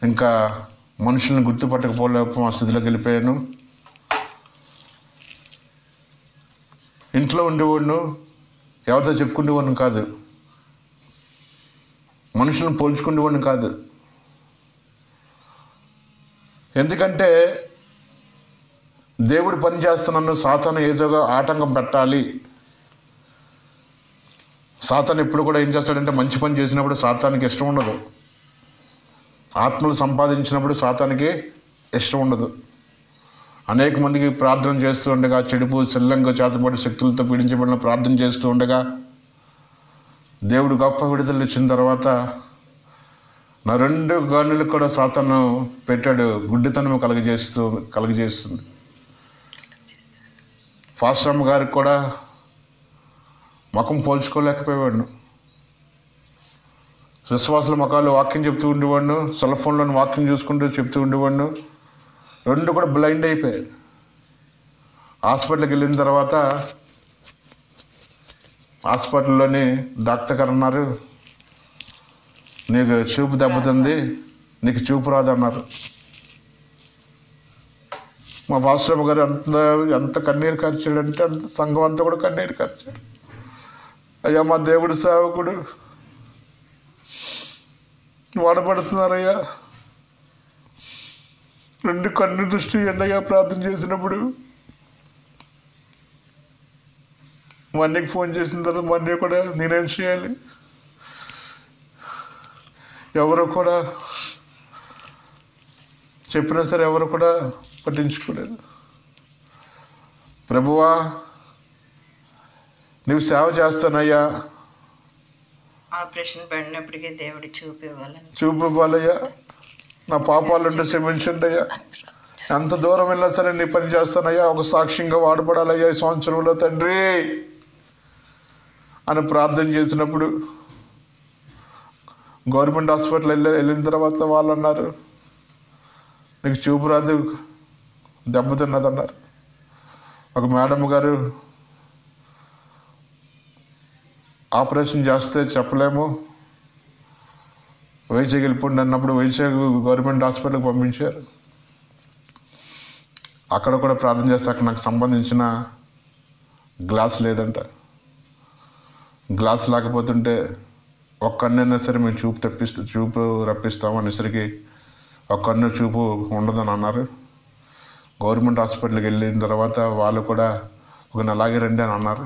[SPEAKER 1] ఇంకా మనుషుల్ని గుర్తుపట్టకపోలేక ఆ స్థితిలోకి వెళ్ళిపోయాను. ఇంట్లో ఉండేవాడిను, ఎవరితో చెప్పుకునేవాడిని కాదు, మనుషులను పోల్చుకునేవాడిని కాదు. ఎందుకంటే దేవుడు పని చేస్తున్నాను, సాతాను ఏదోగా ఆటంకం పెట్టాలి. సాతాను ఎప్పుడు కూడా ఏం చేస్తాడంటే మంచి పని చేసినప్పుడు సాతానికి ఇష్టం ఉండదు, ఆత్మలు సంపాదించినప్పుడు సాతానికి ఇష్టం ఉండదు. అనేక మందికి ప్రార్థన చేస్తూ ఉండగా, చెడుపు శల్యంగా చేతబడి శక్తులతో పీడించబడిన ప్రార్థన చేస్తూ ఉండగా దేవుడు గొప్ప విడుదల ఇచ్చిన తర్వాత నా 2 కన్నులకు కూడా సాతాను పెట్టాడు, గుడ్డితనం కలుగజేస్తుంది. ఫాస్టర్ అమ్మ గారికి కూడా ముఖం పోల్చుకోలేకపోయేవాడిను. విశ్వాసుల ముఖాలు వాక్యం చెప్తూ ఉండేవాడిను, సెల్ ఫోన్లోని వాక్యం చూసుకుంటూ చెప్తూ ఉండేవాడిను. 2 కూడా బ్లైండ్ అయిపోయాయి. హాస్పిటల్కి వెళ్ళిన తర్వాత హాస్పిటల్లోని డాక్టర్ గారు అన్నారు, నీకు చూపు దెబ్బతింది, నీకు చూపు రాదన్నారు. మా ఫాస్టర్ గారు ఎంత కన్నీరు కార్చాడంటే అంత సంఘం అంతా కూడా కన్నీరు కార్చాడు. అయ్యా మా దేవుడు సేవకుడు వాడబడుతున్నారయ్యా, 2 కన్ను దృష్టి ఎండగా ప్రార్థన చేసినప్పుడు మా అన్నయ్యకి ఫోన్ చేసిన తర్వాత మా అన్నయ్య కూడా నేనేం చేయాలి, ఎవరు కూడా చెప్పినా సరే ఎవరు కూడా పట్టించుకోలేదు. ప్రభువా నువ్వు సేవ చేస్తానయ్యా,
[SPEAKER 2] ఆపరేషన్ పడినప్పటికీ దేవుడు
[SPEAKER 1] చూపు ఇవ్వాలయ్యా, నా పాపాలుంటే క్షమించండి అయ్యా, ఎంత దూరం వెళ్ళినా సరే నీ పని చేస్తానయ్యా, ఒక సాక్ష్యంగా వాడపడాలయ్యా ఈ సంవత్సరంలో తండ్రి అని ప్రార్థన చేసినప్పుడు గవర్నమెంట్ హాస్పిటల్ వెళ్ళిన తర్వాత వాళ్ళు అన్నారు, నీకు చూపు రాదు, దెబ్బతిన్నదన్నారు. ఒక మేడం గారు ఆపరేషన్ చేస్తే చెప్పలేము, వైజాగ్ వెళ్ళిపోండి అన్నప్పుడు వైజాగ్ గవర్నమెంట్ హాస్పిటల్కి పంపించారు. అక్కడ కూడా ప్రార్థన చేస్తే అక్కడ నాకు సంబంధించిన గ్లాస్ లేదంట. గ్లాస్ లేకపోతుంటే ఒక కన్నైనా సరే మేము చూపు రప్పిస్తాము అనేసరికి ఒక కన్ను చూపు ఉండదని అన్నారు. గవర్నమెంట్ హాస్పిటల్కి వెళ్ళిన తర్వాత వాళ్ళు కూడా ఒక నెలాగే రండి అని అన్నారు.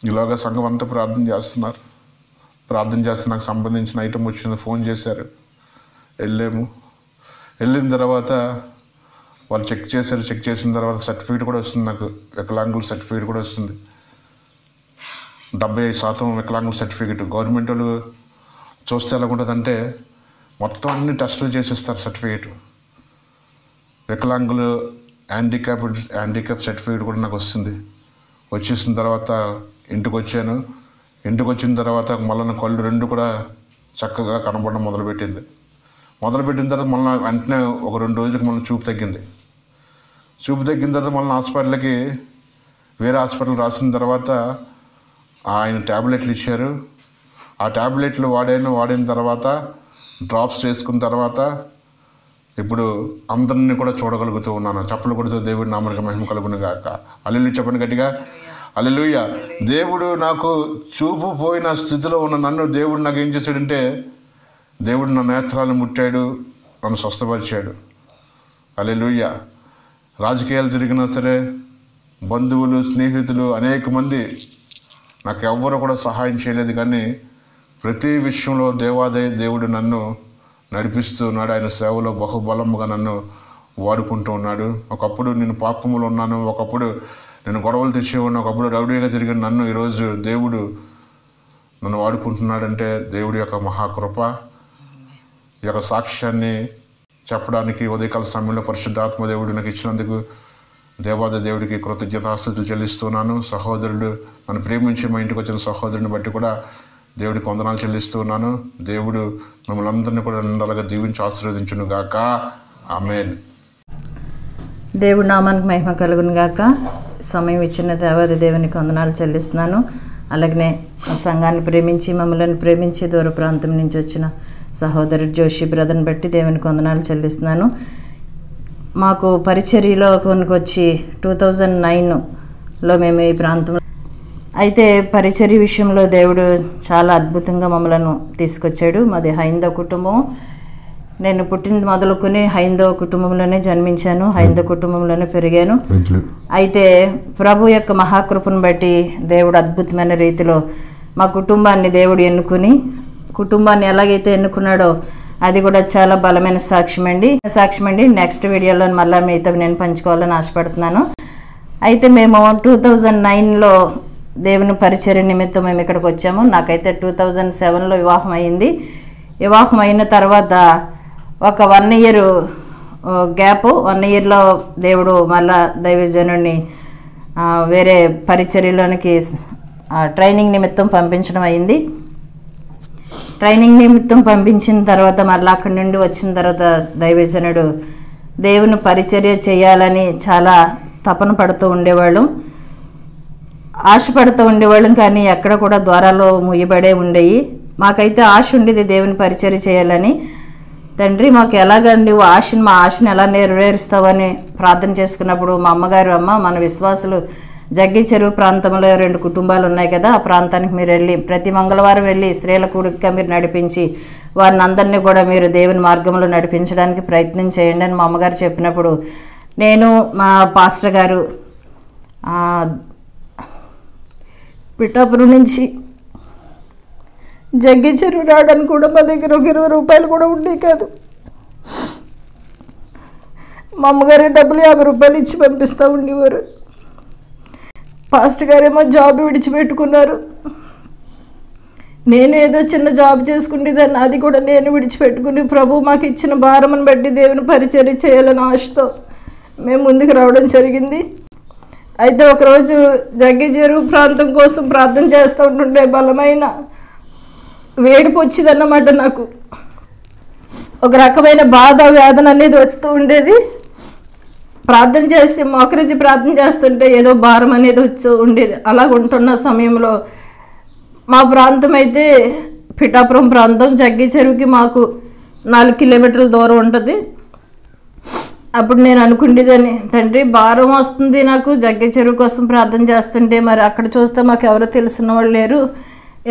[SPEAKER 1] ఈలోగా సంఘం అంతా ప్రార్థన చేస్తున్నారు. ప్రార్థన చేస్తే నాకు సంబంధించిన ఐటమ్ వచ్చింది, ఫోన్ చేశారు, వెళ్ళాము. వెళ్ళిన తర్వాత వాళ్ళు చెక్ చేసిన తర్వాత సర్టిఫికేట్ కూడా వస్తుంది, నాకు వికలాంగుల సర్టిఫికేట్ కూడా వస్తుంది. 75% వికలాంగుల సర్టిఫికేట్. గవర్నమెంట్ వాళ్ళు చూస్తే ఎలా ఉంటుందంటే మొత్తం అన్ని టెస్టులు చేసేస్తారు. సర్టిఫికేట్ వికలాంగులు హ్యాండిక్యాప్ సర్టిఫికేట్ కూడా నాకు వస్తుంది. వచ్చేసిన తర్వాత ఇంటికి వచ్చాను. ఇంటికి వచ్చిన తర్వాత మళ్ళీ నా కళ్ళు 2 కూడా చక్కగా కనబడడం మొదలుపెట్టిన తర్వాత మళ్ళీ వెంటనే ఒక 2 రోజులకు మళ్ళీ చూపు తగ్గింది. చూపు తగ్గిన తర్వాత మళ్ళీ హాస్పిటల్కి వేరే హాస్పిటల్ రాసిన తర్వాత ఆయన ట్యాబ్లెట్లు ఇచ్చారు. ఆ ట్యాబ్లెట్లు వాడిన తర్వాత డ్రాప్స్ చేసుకున్న తర్వాత ఇప్పుడు అందరినీ కూడా చూడగలుగుతూ ఉన్నాను. చప్పలు కొడుతూ దేవుడి నామానికి మహిమ కలుగును గాక. హల్లెలూయా చెప్పండి గట్టిగా, హల్లెలూయా. దేవుడు నాకు చూపు పోయిన స్థితిలో ఉన్న నన్ను దేవుడు నాకు ఏం చేశాడంటే, దేవుడు నా నేత్రాలను ముట్టాడు, నన్ను స్వస్థపరిచాడు. హల్లెలూయా. రాజకీయాలు తిరిగినా సరే బంధువులు, స్నేహితులు అనేక మంది నాకు ఎవ్వరు కూడా సహాయం చేయలేదు, కానీ ప్రతి విషయంలో దేవుడు నన్ను నడిపిస్తూ ఉన్నాడు. ఆయన సేవలో బహుబలముగా నన్ను వాడుకుంటూ ఉన్నాడు. ఒకప్పుడు నేను పాపములో ఉన్నాను, ఒకప్పుడు నేను గొడవలు తెచ్చేవాడిని, ఒకప్పుడు రౌడీగా తిరిగిన నన్ను ఈరోజు దేవుడు నన్ను వాడుకుంటున్నాడంటే దేవుడి యొక్క మహాకృప. ఈ యొక్క సాక్ష్యాన్ని చెప్పడానికి ఉదయకాల సమయంలో పరిశుద్ధాత్మ దేవుడు నాకు ఇచ్చినందుకు దేవుడికి కృతజ్ఞతాస్తుతులు చెల్లిస్తున్నాను. సహోదరుడు నన్ను ప్రేమించి మా ఇంటికి వచ్చిన సహోదరుని బట్టి కూడా దేవుడికి వందనాలు చెల్లిస్తున్నాను. దేవుడు మిమ్మల్ని అందరినీ కూడా నిండాలుగా దీవించి ఆశీర్వదించును గాక. ఆమేన్.
[SPEAKER 2] దేవుడి నామానికి మహిమ కలుగును గాక. సమయం ఇచ్చిన దేవాది దేవునికి వందనాలు చెల్లిస్తున్నాను. అలాగనే ఆ సంఘాన్ని ప్రేమించి మమ్మల్ని ప్రేమించి దూర ప్రాంతం నుంచి వచ్చిన సహోదరుడు జోషి బ్రదర్ని బట్టి దేవునికి వందనాలు చెల్లిస్తున్నాను. మాకు పరిచర్యలో కొనుకొచ్చి 2009లో మేము ఈ ప్రాంతం అయితే పరిచర్య విషయంలో దేవుడు చాలా అద్భుతంగా మమ్మలను తీసుకొచ్చాడు. మాది హైందవ కుటుంబం. నేను పుట్టిన మొదలుకొని హైందవ కుటుంబంలోనే జన్మించాను, హైందవ కుటుంబంలోనే పెరిగాను. అయితే ప్రభు యొక్క మహాకృపను బట్టి దేవుడు అద్భుతమైన రీతిలో మా కుటుంబాన్ని దేవుడు ఎన్నుకుని, కుటుంబాన్ని ఎలాగైతే ఎన్నుకున్నాడో అది కూడా చాలా బలమైన సాక్ష్యం అండి. నెక్స్ట్ వీడియోలో మళ్ళీ మీతో నేను పంచుకోవాలని ఆశపడుతున్నాను. అయితే మేము 2009లో దేవుని పరిచర్య నిమిత్తం మేము ఇక్కడికి వచ్చాము. నాకైతే 2007లో వివాహం అయింది. వివాహం అయిన తర్వాత ఒక 1 year గ్యాప్, 1 yearలో దేవుడు మళ్ళా దైవజనుడిని వేరే పరిచర్యలోనికి ట్రైనింగ్ నిమిత్తం పంపించడం అయింది. ట్రైనింగ్ నిమిత్తం పంపించిన తర్వాత మళ్ళీ అక్కడి నుండి వచ్చిన తర్వాత దైవజనుడు దేవుని పరిచర్య చేయాలని చాలా తపన పడుతూ ఉండేవాళ్ళం, ఆశపడుతూ ఉండేవాళ్ళం. కానీ ఎక్కడ కూడా ద్వారాలు ముయ్యబడే ఉండేవి. మాకైతే ఆశ ఉండేది దేవుని పరిచర్య చేయాలని. తండ్రి మాకు ఎలాగ నువ్వు మా ఆశని ఎలా నెరవేరుస్తావని ప్రార్థన చేసుకున్నప్పుడు మా అమ్మగారు, అమ్మ మన విశ్వాసులు జగ్గి చెరువు ప్రాంతంలో 2 కుటుంబాలు ఉన్నాయి కదా, ఆ ప్రాంతానికి మీరు వెళ్ళి ప్రతి మంగళవారం వెళ్ళి స్త్రీల కూడిక మీరు నడిపించి వారిని అందరినీ కూడా మీరు దేవుని మార్గంలో నడిపించడానికి ప్రయత్నం చేయండి అని మా అమ్మగారు చెప్పినప్పుడు నేను మా పాస్టర్ గారు పిఠాపురం నుంచి జగ్గి చెరువు రావడానికి కూడా మా దగ్గర ఒక 20 రూపాయలు కూడా ఉండేవి కాదు. మా అమ్మగారే డబ్బులు 50 రూపాయలు ఇచ్చి పంపిస్తూ ఉండేవారు. పాస్టర్ గారేమో జాబ్ విడిచిపెట్టుకున్నారు. నేను ఏదో చిన్న జాబ్ చేసుకునేదాన్ని, అది కూడా నేను విడిచిపెట్టుకుని ప్రభు మాకు ఇచ్చిన భారమును బట్టి దేవుని పరిచర్య చేయాలని ఆశతో మేము ముందుకు రావడం జరిగింది. అయితే ఒకరోజు జగ్గి చెరువు ప్రాంతం కోసం ప్రార్థన చేస్తూ ఉంటుండే బలమైన వేడిపు వచ్చిందన్నమాట. నాకు ఒక రకమైన బాధ వేదన అనేది వస్తూ ఉండేది. ప్రార్థన చేసి మోకరించి ప్రార్థన చేస్తుంటే ఏదో భారం అనేది వచ్చి ఉండేది. అలాగ ఉంటున్న సమయంలో మా ప్రాంతం అయితే పిఠాపురం ప్రాంతం, జగ్గి చెరువుకి మాకు 4 కిలోమీటర్ల దూరం ఉంటుంది. అప్పుడు నేను అనుకునేదాన్ని, తండ్రి భారం వస్తుంది నాకు జగ్గి చెరువు కోసం ప్రార్థన చేస్తుంటే, మరి అక్కడ చూస్తే మాకు ఎవరో తెలిసిన వాళ్ళు లేరు,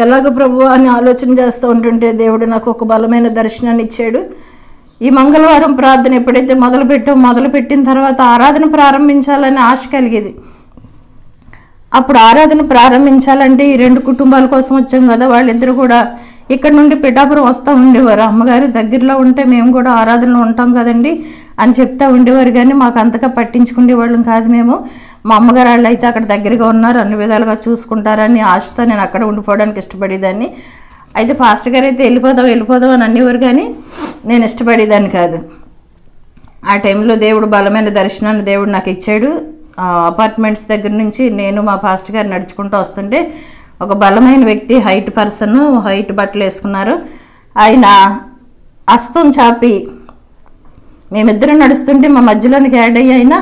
[SPEAKER 2] ఎలాగ ప్రభు అని ఆలోచన చేస్తూ ఉంటుంటే దేవుడు నాకు ఒక బలమైన దర్శనాన్ని ఇచ్చాడు. ఈ మంగళవారం ప్రార్థన ఎప్పుడైతే మొదలుపెట్టిన తర్వాత ఆరాధన ప్రారంభించాలని ఆశ కలిగేది. అప్పుడు ఆరాధన ప్రారంభించాలంటే ఈ 2 కుటుంబాల కోసం వచ్చాం కదా, వాళ్ళిద్దరు కూడా ఇక్కడ నుండి పిఠాపురం వస్తూ ఉండేవారు. అమ్మగారు దగ్గరలో ఉంటే మేము కూడా ఆరాధనలో ఉంటాం కదండి అని చెప్తూ ఉండేవారు. కానీ మాకు అంతగా పట్టించుకునే వాళ్ళం కాదు. మేము మా అమ్మగారు వాళ్ళు అయితే అక్కడ దగ్గరగా ఉన్నారు, అన్ని విధాలుగా చూసుకుంటారని ఆశతో నేను అక్కడ ఉండిపోవడానికి ఇష్టపడేదాన్ని. అయితే పాస్టర్ గారు అయితే వెళ్ళిపోదాం అని అనేవారు, కానీ నేను ఇష్టపడేదాన్ని కాదు. ఆ టైంలో దేవుడు బలమైన దర్శనాన్ని దేవుడు నాకు ఇచ్చాడు. అపార్ట్మెంట్స్ దగ్గర నుంచి నేను మా పాస్టర్ గారు నడుచుకుంటూ వస్తుంటే ఒక బలమైన వ్యక్తి, హైట్ బట్టలు వేసుకున్నారు. ఆయన హస్తం చాపి, మేమిద్దరం నడుస్తుంటే మా మధ్యలోనికి యాడ్ అయ్యి ఆయన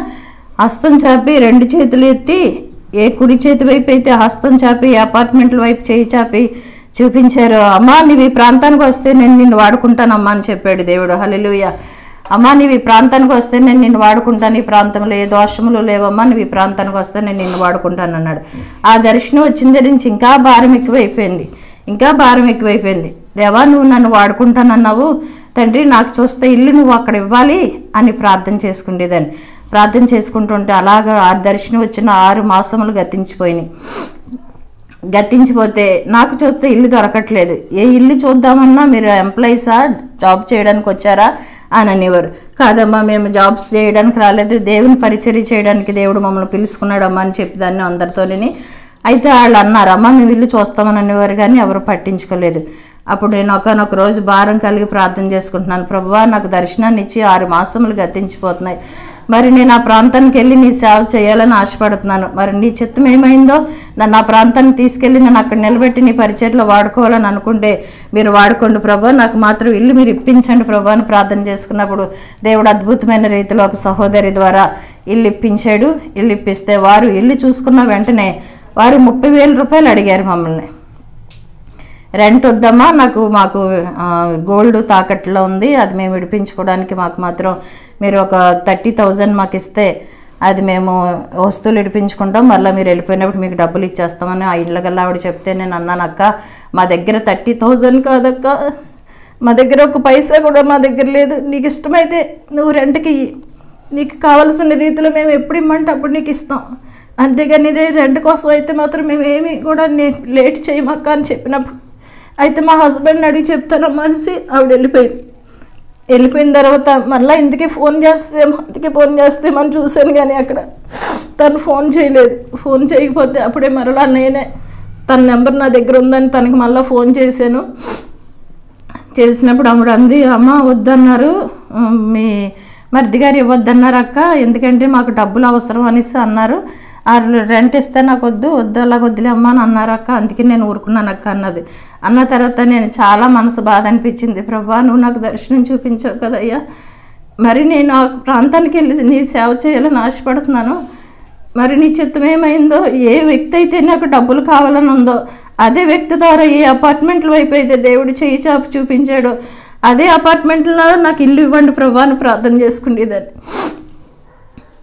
[SPEAKER 2] హస్తం చాపి 2 చేతులు ఎత్తి, ఏ కుడి చేతి వైపు అయితే హస్తం చాపి అపార్ట్మెంట్ల వైపు చేయి చాపి చూపించారు. అమ్మా నీవు ఈ ప్రాంతానికి వస్తే నేను నిన్ను వాడుకుంటానమ్మా అని చెప్పాడు దేవుడు. హల్లెలూయా. అమ్మా నీవు ఈ ప్రాంతానికి వస్తే నేను నిన్ను వాడుకుంటాను, ఈ ప్రాంతంలో ఏ దోషములు లేవమ్మా, నువ్వు ఈ ప్రాంతానికి వస్తే నేను నిన్ను వాడుకుంటాను అన్నాడు. ఆ దర్శనం వచ్చిన దగ్గర నుంచి ఇంకా భారం ఎక్కువైపోయింది. దేవా నువ్వు నన్ను వాడుకుంటానన్నావు తండ్రి, నాకు చూస్తే ఇల్లు నువ్వు అక్కడ ఇవ్వాలి అని ప్రార్థన చేసుకునేదాన్ని. ప్రార్థన చేసుకుంటుంటే అలాగా ఆ దర్శనం వచ్చిన 6 మాసములు గతించిపోతే నాకు చూస్తే ఇల్లు దొరకట్లేదు. ఏ ఇల్లు చూద్దామన్నా మీరు ఎంప్లాయీసా, జాబ్ చేయడానికి వచ్చారా అని అనేవారు. కాదమ్మా మేము జాబ్స్ చేయడానికి రాలేదు, దేవుని పరిచర్య చేయడానికి దేవుడు మమ్మల్ని పిలుచుకున్నాడమ్మా అని చెప్పేదాన్ని అందరితోని. అయితే వాళ్ళు అన్నారు, అమ్మ మేము ఇల్లు చూస్తామని అనేవారు, కానీ ఎవరు పట్టించుకోలేదు. అప్పుడు నేను ఒకనొక రోజు భారం కలిగి ప్రార్థన చేసుకుంటున్నాను, ప్రభువా నాకు దర్శనాన్ని ఇచ్చి 6 మాసములు గతించిపోతున్నాయి, మరి నేను ఆ ప్రాంతానికి వెళ్ళి నీ సేవ చేయాలని ఆశపడుతున్నాను. మరి నీ చిత్తం ఏమైందో నన్ను ఆ ప్రాంతానికి తీసుకెళ్ళి నన్ను అక్కడ నిలబెట్టి నీ పరిచర్లో వాడుకోవాలని అనుకుంటే మీరు వాడుకోండి ప్రభా, నాకు మాత్రం ఇల్లు మీరు ఇప్పించండి ప్రభా అని ప్రార్థన చేసుకున్నప్పుడు దేవుడు అద్భుతమైన రీతిలో ఒక సహోదరి ద్వారా ఇల్లు ఇప్పించాడు. ఇల్లు ఇప్పిస్తే వారు ఇల్లు చూసుకున్న వెంటనే వారు 30,000 రూపాయలు అడిగారు మమ్మల్ని. రెంట్ వద్దమ్మా, మాకు గోల్డ్ తాకట్లో ఉంది, అది మేము విడిపించుకోవడానికి మాకు మాత్రం మీరు ఒక 30,000 మాకు ఇస్తే అది మేము వస్తువులు విడిపించుకుంటాం, మళ్ళీ మీరు వెళ్ళిపోయినప్పుడు మీకు డబ్బులు ఇచ్చేస్తామని ఆ ఇళ్ళ గల్లా ఆవిడ చెప్తే నేను అన్నాను, అక్క మా దగ్గర 30,000 కాదక్క, మా దగ్గర ఒక పైసా కూడా మా దగ్గర లేదు, నీకు ఇష్టమైతే నువ్వు రెంట్కి నీకు కావాల్సిన రీతిలో మేము ఎప్పుడు ఇమ్మంటే అప్పుడు నీకు ఇస్తాం, అంతేగాని రెంట్ కోసం అయితే మాత్రం మేము ఏమి కూడా లేట్ చేయమక్క అని చెప్పినప్పుడు అయితే మా హస్బెండ్ని అడిగి చెప్తాను మనిషి ఆవిడ వెళ్ళిపోయిన తర్వాత మళ్ళీ ఇందుకే ఫోన్ చేస్తేమని చూశాను, కానీ అక్కడ తను ఫోన్ చేయలేదు. ఫోన్ చేయకపోతే అప్పుడే మరలా నేనే తన నెంబర్ నా దగ్గర ఉందని తనకి మళ్ళీ ఫోన్ చేశాను. చేసినప్పుడు ఆవిడ అంది, అమ్మ వద్దన్నారు, మీ మరిది గారు ఇవ్వద్దన్నారు అక్క, ఎందుకంటే మాకు డబ్బులు అవసరం అనేసి అన్నారు, రెంట్ ఇస్తే నాకు వద్దు అలాగ వద్దులే అమ్మ అని అన్నారు అక్క, అందుకే నేను ఊరుకున్నాను అక్క అన్నది. అన్న తర్వాత నేను చాలా మనసు బాధ అనిపించింది, ప్రభా నువ్వు నాకు దర్శనం చూపించావు కదయ్యా, మరి నేను ఆ ప్రాంతానికి వెళ్ళి నీ సేవ చేయాలని ఆశపడుతున్నాను, మరి నీ చిత్తం ఏమైందో, ఏ వ్యక్తి అయితే నాకు డబ్బులు కావాలని ఉందో అదే వ్యక్తి ద్వారా ఏ అపార్ట్మెంట్ల వైపు అయితే దేవుడు చేయి చాపు చూపించాడో అదే అపార్ట్మెంట్లో నాకు ఇల్లు ఇవ్వండి ప్రభా అని ప్రార్థన చేసుకునేదాన్ని.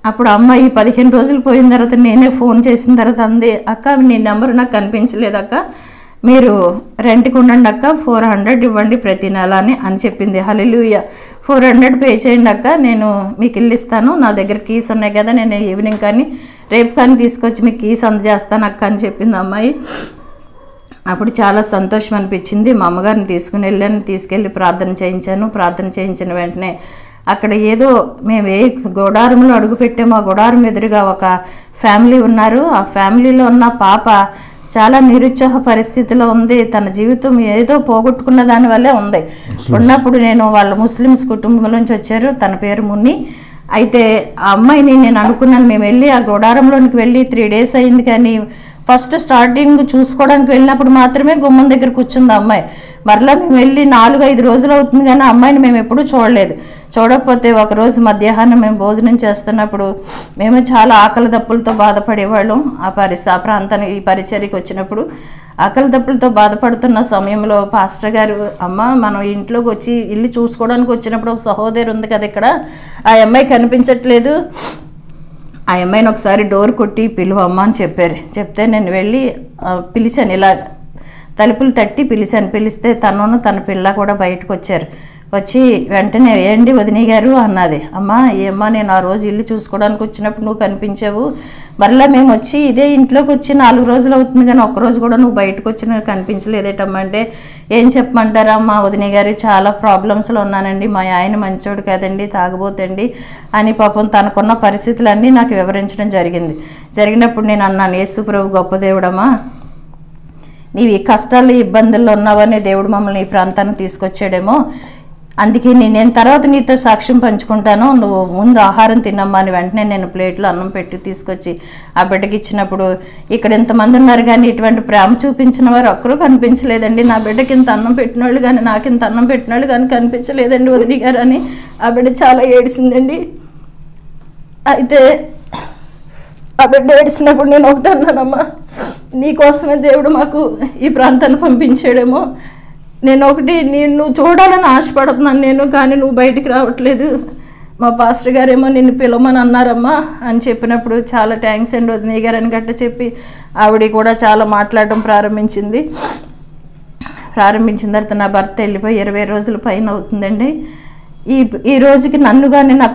[SPEAKER 2] అప్పుడు అమ్మాయి 15 రోజులు పోయిన తర్వాత నేనే ఫోన్ చేసిన తర్వాత అంది, అక్క నీ నెంబర్ నాకు కనిపించలేదు అక్క, మీరు రెంట్కి ఉండండి అక్క, 400 ఇవ్వండి ప్రతి నెల అని చెప్పింది. హల్లెలూయా, 400 పే చేయండి అక్క, నేను మీకు ఇల్లు ఇస్తాను, నా దగ్గర కీస్ ఉన్నాయి కదా, నేను ఈవినింగ్ కానీ రేపు కానీ తీసుకొచ్చి మీకు కీస్ అందజేస్తాను అక్క అని చెప్పింది అమ్మాయి. అప్పుడు చాలా సంతోషం అనిపించింది. మా అమ్మగారిని తీసుకెళ్ళి ప్రార్థన చేయించాను. ప్రార్థన చేయించిన వెంటనే అక్కడ ఏదో మేము ఏ గోడారంలో అడుగు పెట్టామో ఆ గోడారం ఎదురుగా ఒక ఫ్యామిలీ ఉన్నారు. ఆ ఫ్యామిలీలో ఉన్న పాప చాలా నిరుత్సాహ పరిస్థితిలో ఉంది, తన జీవితం ఏదో పోగొట్టుకున్న దానివల్లే ఉంది. ఉన్నప్పుడు నేను వాళ్ళ ముస్లిమ్స్ కుటుంబం నుంచి వచ్చారు, తన పేరు మున్ని. అయితే ఆ అమ్మాయిని నేను అనుకున్నాను, మేము వెళ్ళి ఆ గోడారంలోనికి వెళ్ళి 3 days అయింది, కానీ ఫస్ట్ స్టార్టింగ్ చూసుకోవడానికి వెళ్ళినప్పుడు మాత్రమే గుమ్మం దగ్గర కూర్చుంది అమ్మాయి. మరలా మేము వెళ్ళి 4-5 రోజులు అవుతుంది, కానీ అమ్మాయిని మేము ఎప్పుడూ చూడలేదు. చూడకపోతే ఒకరోజు మధ్యాహ్నం మేము భోజనం చేస్తున్నప్పుడు మేము చాలా ఆకలి దప్పులతో బాధపడేవాళ్ళం. ఆ ప్రాంతానికి ఈ పరిచర్యకి వచ్చినప్పుడు ఆకలి దప్పులతో బాధపడుతున్న సమయంలో పాస్టర్ గారు, అమ్మ మనం ఇంట్లోకి వచ్చి ఇల్లు చూసుకోవడానికి వచ్చినప్పుడు ఒక సహోదరి ఉంది కదా ఇక్కడ, ఆ అమ్మాయి కనిపించట్లేదు, ఆ అమ్మాయిని ఒకసారి డోర్ కొట్టి పిలువమ్మ అని చెప్పారు. చెప్తే నేను వెళ్ళి పిలిచాను, ఇలా తలుపులు తట్టి పిలిస్తే తన పిల్ల కూడా బయటకు వచ్చారు. వచ్చి వెంటనే ఏంటి వదిని గారు అన్నది. అమ్మ ఏమ్మా నేను ఆ రోజు ఇల్లు చూసుకోవడానికి వచ్చినప్పుడు నువ్వు కనిపించావు, మరలా మేము వచ్చి ఇదే ఇంట్లోకి వచ్చి 4 రోజులు అవుతుంది, కానీ ఒక్కరోజు కూడా నువ్వు బయటకు వచ్చి కనిపించలేదేటమ్మా అంటే, ఏం చెప్పమంటారా అమ్మ వదిని గారు, చాలా ప్రాబ్లమ్స్లో ఉన్నానండి, మా ఆయన మంచోడు కాదండి, తాగబోతండి అని పాపం తనకున్న పరిస్థితులన్నీ నాకు వివరించడం జరిగినప్పుడు నేను అన్నాను, యేసు ప్రభు గొప్ప దేవుడమ్మా, నీవు ఈ కష్టాలు ఇబ్బందుల్లో ఉన్నావని దేవుడు మమ్మల్ని ఈ ప్రాంతానికి తీసుకొచ్చాడేమో, అందుకే నేను తర్వాత నీతో సాక్ష్యం పంచుకుంటాను, నువ్వు ముందు ఆహారం తినమ్మా అని వెంటనే నేను ప్లేట్లో అన్నం పెట్టి తీసుకొచ్చి ఆ బిడ్డకి ఇచ్చినప్పుడు, ఇక్కడ ఇంతమంది ఉన్నారు కానీ ఇటువంటి ప్రేమ చూపించిన వారు ఒక్కరూ కనిపించలేదండి, నా బిడ్డకి ఇంత అన్నం పెట్టిన వాళ్ళు కానీ నాకు ఇంత అన్నం పెట్టిన వాళ్ళు కానీ కనిపించలేదండి వదిలి గారు అని ఆ బిడ్డ చాలా ఏడిసిందండి. అయితే ఆ బిడ్డ ఏడిసినప్పుడు నేను ఒకటి అన్నానమ్మా, నీకోసమే దేవుడు మాకు ఈ ప్రాంతాన్ని పంపించాడేమో, నేను నువ్వు చూడాలని ఆశపడుతున్నాను నేను, కానీ నువ్వు బయటికి రావట్లేదు, మా పాస్టర్ గారేమో నిన్ను పిలవమని అన్నారమ్మా అని చెప్పినప్పుడు చాలా థ్యాంక్స్ అండి వదిన గారు అని గట్ట చెప్పి ఆవిడ కూడా చాలా మాట్లాడడం ప్రారంభించిన తర్వాత నా భర్త వెళ్ళిపోయి 20 రోజుల పైన అవుతుందండి. ఈ రోజుకి నన్ను కానీ నా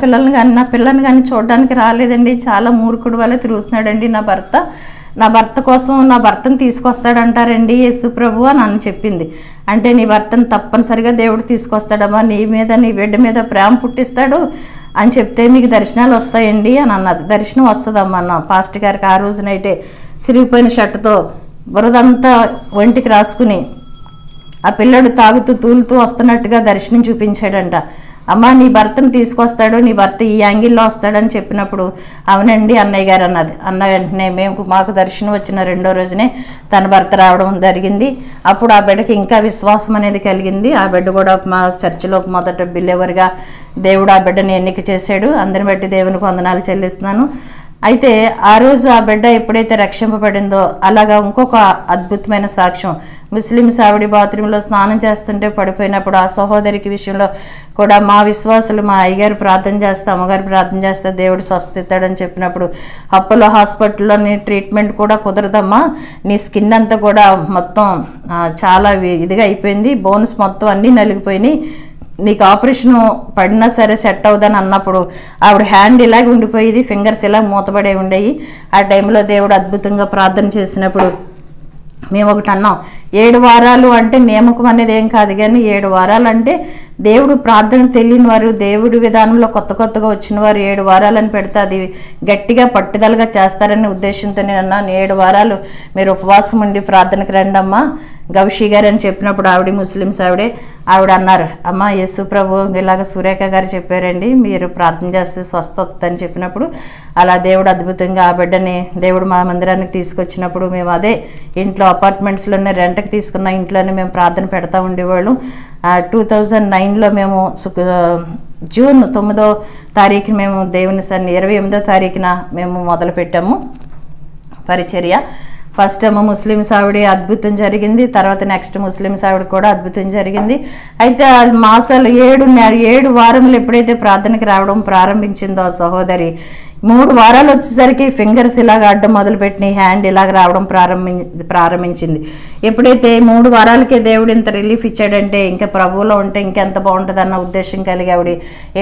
[SPEAKER 2] పిల్లని కానీ చూడడానికి రాలేదండి, చాలా మూర్ఖుడు వల్ల తిరుగుతున్నాడండి నా భర్త కోసం నా భర్తను తీసుకొస్తాడంటారండి యేసు ప్రభు అని నన్ను చెప్పింది. అంటే నీ భర్తను తప్పనిసరిగా దేవుడు తీసుకొస్తాడమ్మా, నీ మీద నీ బిడ్డ మీద ప్రేమ పుట్టిస్తాడు అని చెప్తే మీకు దర్శనాలు వస్తాయండి అని అన్నది. దర్శనం వస్తుందమ్మా అన్న పాస్టర్ గారికి. ఆ రోజు నైటే సిరిగిపోయిన షర్టుతో బురదంతా ఒంటికి రాసుకుని ఆ పిల్లడు తాగుతూ తూలుతూ వస్తున్నట్టుగా దర్శనం చూపించాడంట. అమ్మ నీ భర్తను తీసుకొస్తాడు, నీ భర్త ఈ యాంగిల్లో వస్తాడని చెప్పినప్పుడు అవునండి అన్నయ్య గారు అన్నది. అన్న వెంటనే మాకు దర్శనం వచ్చిన రెండో రోజునే తన భర్త రావడం జరిగింది. అప్పుడు ఆ బిడ్డకి ఇంకా విశ్వాసం అనేది కలిగింది. ఆ బిడ్డ కూడా మా చర్చిలో మొదట బిలీవర్గా దేవుడు ఆ బిడ్డని ఎన్నిక చేశాడు. అందరిని బట్టి దేవునికి వందనాలు చెల్లిస్తున్నాను. అయితే ఆ రోజు ఆ బిడ్డ ఎప్పుడైతే రక్షింపబడిందో అలాగా ఇంకొక అద్భుతమైన సాక్ష్యం, ముస్లిమ్స్ ఆవిడ బాత్రూంలో స్నానం చేస్తుంటే పడిపోయినప్పుడు ఆ సహోదరికి విషయంలో కూడా మా విశ్వాసులు మా అయ్యగారు ప్రార్థన చేస్తే అమ్మగారు ప్రార్థన చేస్తే దేవుడు స్వస్థిస్తాడని చెప్పినప్పుడు అపోలో హాస్పిటల్లోని ట్రీట్మెంట్ కూడా కుదరదమ్మా, నీ స్కిన్ అంతా కూడా మొత్తం చాలా ఇదిగా అయిపోయింది, బోన్స్ మొత్తం అన్నీ నలిగిపోయినాయి, నీకు ఆపరేషన్ పడినా సరే సెట్ అవుదని అన్నప్పుడు ఆవిడ హ్యాండ్ ఇలాగ ఉండిపోయేది, ఫింగర్స్ ఇలా మూతపడే ఉండేవి. ఆ టైంలో దేవుడు అద్భుతంగా ప్రార్థన చేసినప్పుడు మేము ఒకటి అన్నాం, 7 వారాలు అంటే నియామకం అనేది ఏం కాదు, కానీ 7 వారాలు అంటే దేవుడు ప్రార్థన తెలియని వారు, దేవుడి విధానంలో కొత్తగా వచ్చిన వారు 7 వారాలని పెడితే అది గట్టిగా పట్టుదలగా చేస్తారనే ఉద్దేశంతో నేను అన్నాను, 7 వారాలు మీరు ఉపవాసం ఉండి ప్రార్థనకు రండమ్మా గౌషి గారు అని చెప్పినప్పుడు ఆవిడ ముస్లిమ్స్ ఆవిడ అన్నారు, అమ్మ యేసు ప్రభు ఇలాగ సురేఖ గారు చెప్పారండి, మీరు ప్రార్థన చేస్తే స్వస్థ వస్తుందని చెప్పినప్పుడు అలా దేవుడు అద్భుతంగా ఆ బిడ్డని దేవుడు మా మందిరానికి తీసుకొచ్చినప్పుడు మేము అదే ఇంట్లో అపార్ట్మెంట్స్లోనే రెంట్కి తీసుకున్న ఇంట్లోనే మేము ప్రార్థన పెడతా ఉండేవాళ్ళం. 2009లో మేము జూన్ 9వ తారీఖున మేము దేవుని 28వ తారీఖున మేము మొదలుపెట్టాము పరిచర్య. ఫస్ట్ ఏమో ముస్లిమ్స్ ఆవిడ అద్భుతం జరిగింది, తర్వాత నెక్స్ట్ ముస్లిమ్స్ ఆవిడ కూడా అద్భుతం జరిగింది. అయితే మాసాలు 7 వారములు ఎప్పుడైతే ప్రార్థనకి రావడం ప్రారంభించిందో ఆ సహోదరి 3 వారాలు వచ్చేసరికి ఫింగర్స్ ఇలాగ ఆడడం మొదలుపెట్టినాయి, హ్యాండ్ ఇలాగ రావడం ప్రారంభించింది. ఎప్పుడైతే 3 వారాలకే దేవుడు ఇంత రిలీఫ్ ఇచ్చాడంటే ఇంకా ప్రభువులో ఉంటే ఇంకెంత బాగుంటుంది అన్న ఉద్దేశం కలిగి ఆవిడ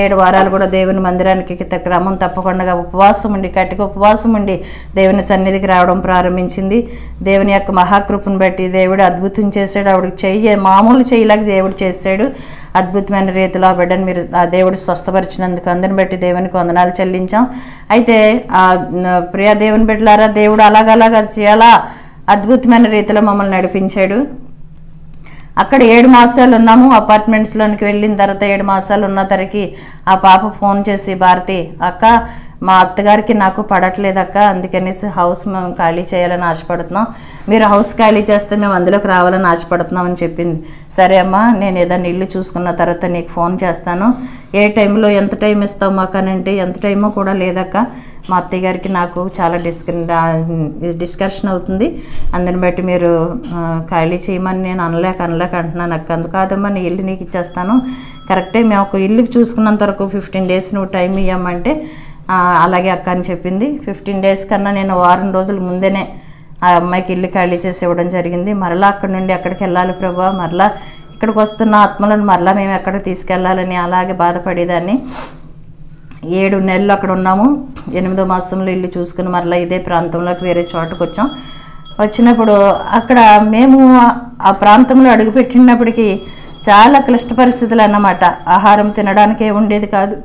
[SPEAKER 2] 7 వారాలు కూడా దేవుని మందిరానికి క్రమం తప్పకుండా ఉపవాసం ఉండి కట్టిగా ఉపవాసం ఉండి దేవుని సన్నిధికి రావడం ప్రారంభించింది. దేవుని యొక్క మహాకృపను బట్టి దేవుడు అద్భుతం చేశాడు. ఆవిడకి మామూలు చేయలాగా దేవుడు చేశాడు. అద్భుతమైన రీతిలో ఆ బిడ్డను మీరు ఆ దేవుడు స్వస్థపరిచినందుకు అందరిని బట్టి దేవునికి వందనాలు చెల్లించాం. అయితే ప్రియ దేవుని బిడ్డలారా, దేవుడు అలాగలాగా చాలా అద్భుతమైన రీతిలో మమ్మల్ని నడిపించాడు. అక్కడ 7 మాసాలు ఉన్నాము. అపార్ట్మెంట్స్లోనికి వెళ్ళిన తర్వాత 7 మాసాలు ఉన్న తరకి ఆ పాప ఫోన్ చేసి, భారతి అక్క మా అత్తగారికి నాకు పడట్లేదు అక్క, అందుకనేసి హౌస్ మేము ఖాళీ చేయాలని ఆశపడుతున్నాం, మీరు హౌస్ ఖాళీ చేస్తే మేము అందులోకి రావాలని ఆశపడుతున్నాం అని చెప్పింది. సరే అమ్మా, నేను ఏదైనా ఇల్లు చూసుకున్న తర్వాత నీకు ఫోన్ చేస్తాను, ఏ టైంలో ఎంత టైం ఇస్తావు మాకు అని అంటే ఎంత టైమో కూడా లేదక్క, మా అత్తయ్య గారికి నాకు చాలా డిస్కషన్ అవుతుంది, అందుని బట్టి మీరు ఖాళీ చేయమని నేను అనలేక అంటున్నాను అక్క. అందుకాదమ్మా, నీ ఇల్లు నీకు ఇచ్చేస్తాను, కరెక్టే మేము ఒక ఇల్లు చూసుకున్నంత వరకు 15 డేస్ నువ్వు టైం ఇవ్వమంటే అలాగే అక్క అని చెప్పింది. 15 డేస్ కన్నా నేను వారం రోజుల ముందేనే ఆ అమ్మాయికి ఇల్లు ఖాళీ చేసి ఇవ్వడం జరిగింది. మరలా అక్కడి నుండి ఎక్కడికి వెళ్ళాలి ప్రభా, మరలా ఇక్కడికి వస్తున్న ఆత్మలను మరలా మేము ఎక్కడికి తీసుకెళ్ళాలని అలాగే బాధపడేదాన్ని. 7 నెలలు అక్కడ ఉన్నాము. 8వ మాసంలో ఇల్లు చూసుకుని మరలా ఇదే ప్రాంతంలోకి వేరే చోటుకు వచ్చినప్పుడు అక్కడ మేము ఆ ప్రాంతంలో అడుగుపెట్టినప్పటికీ చాలా క్లిష్ట పరిస్థితులు అన్నమాట. ఆహారం తినడానికే ఉండేది కాదు,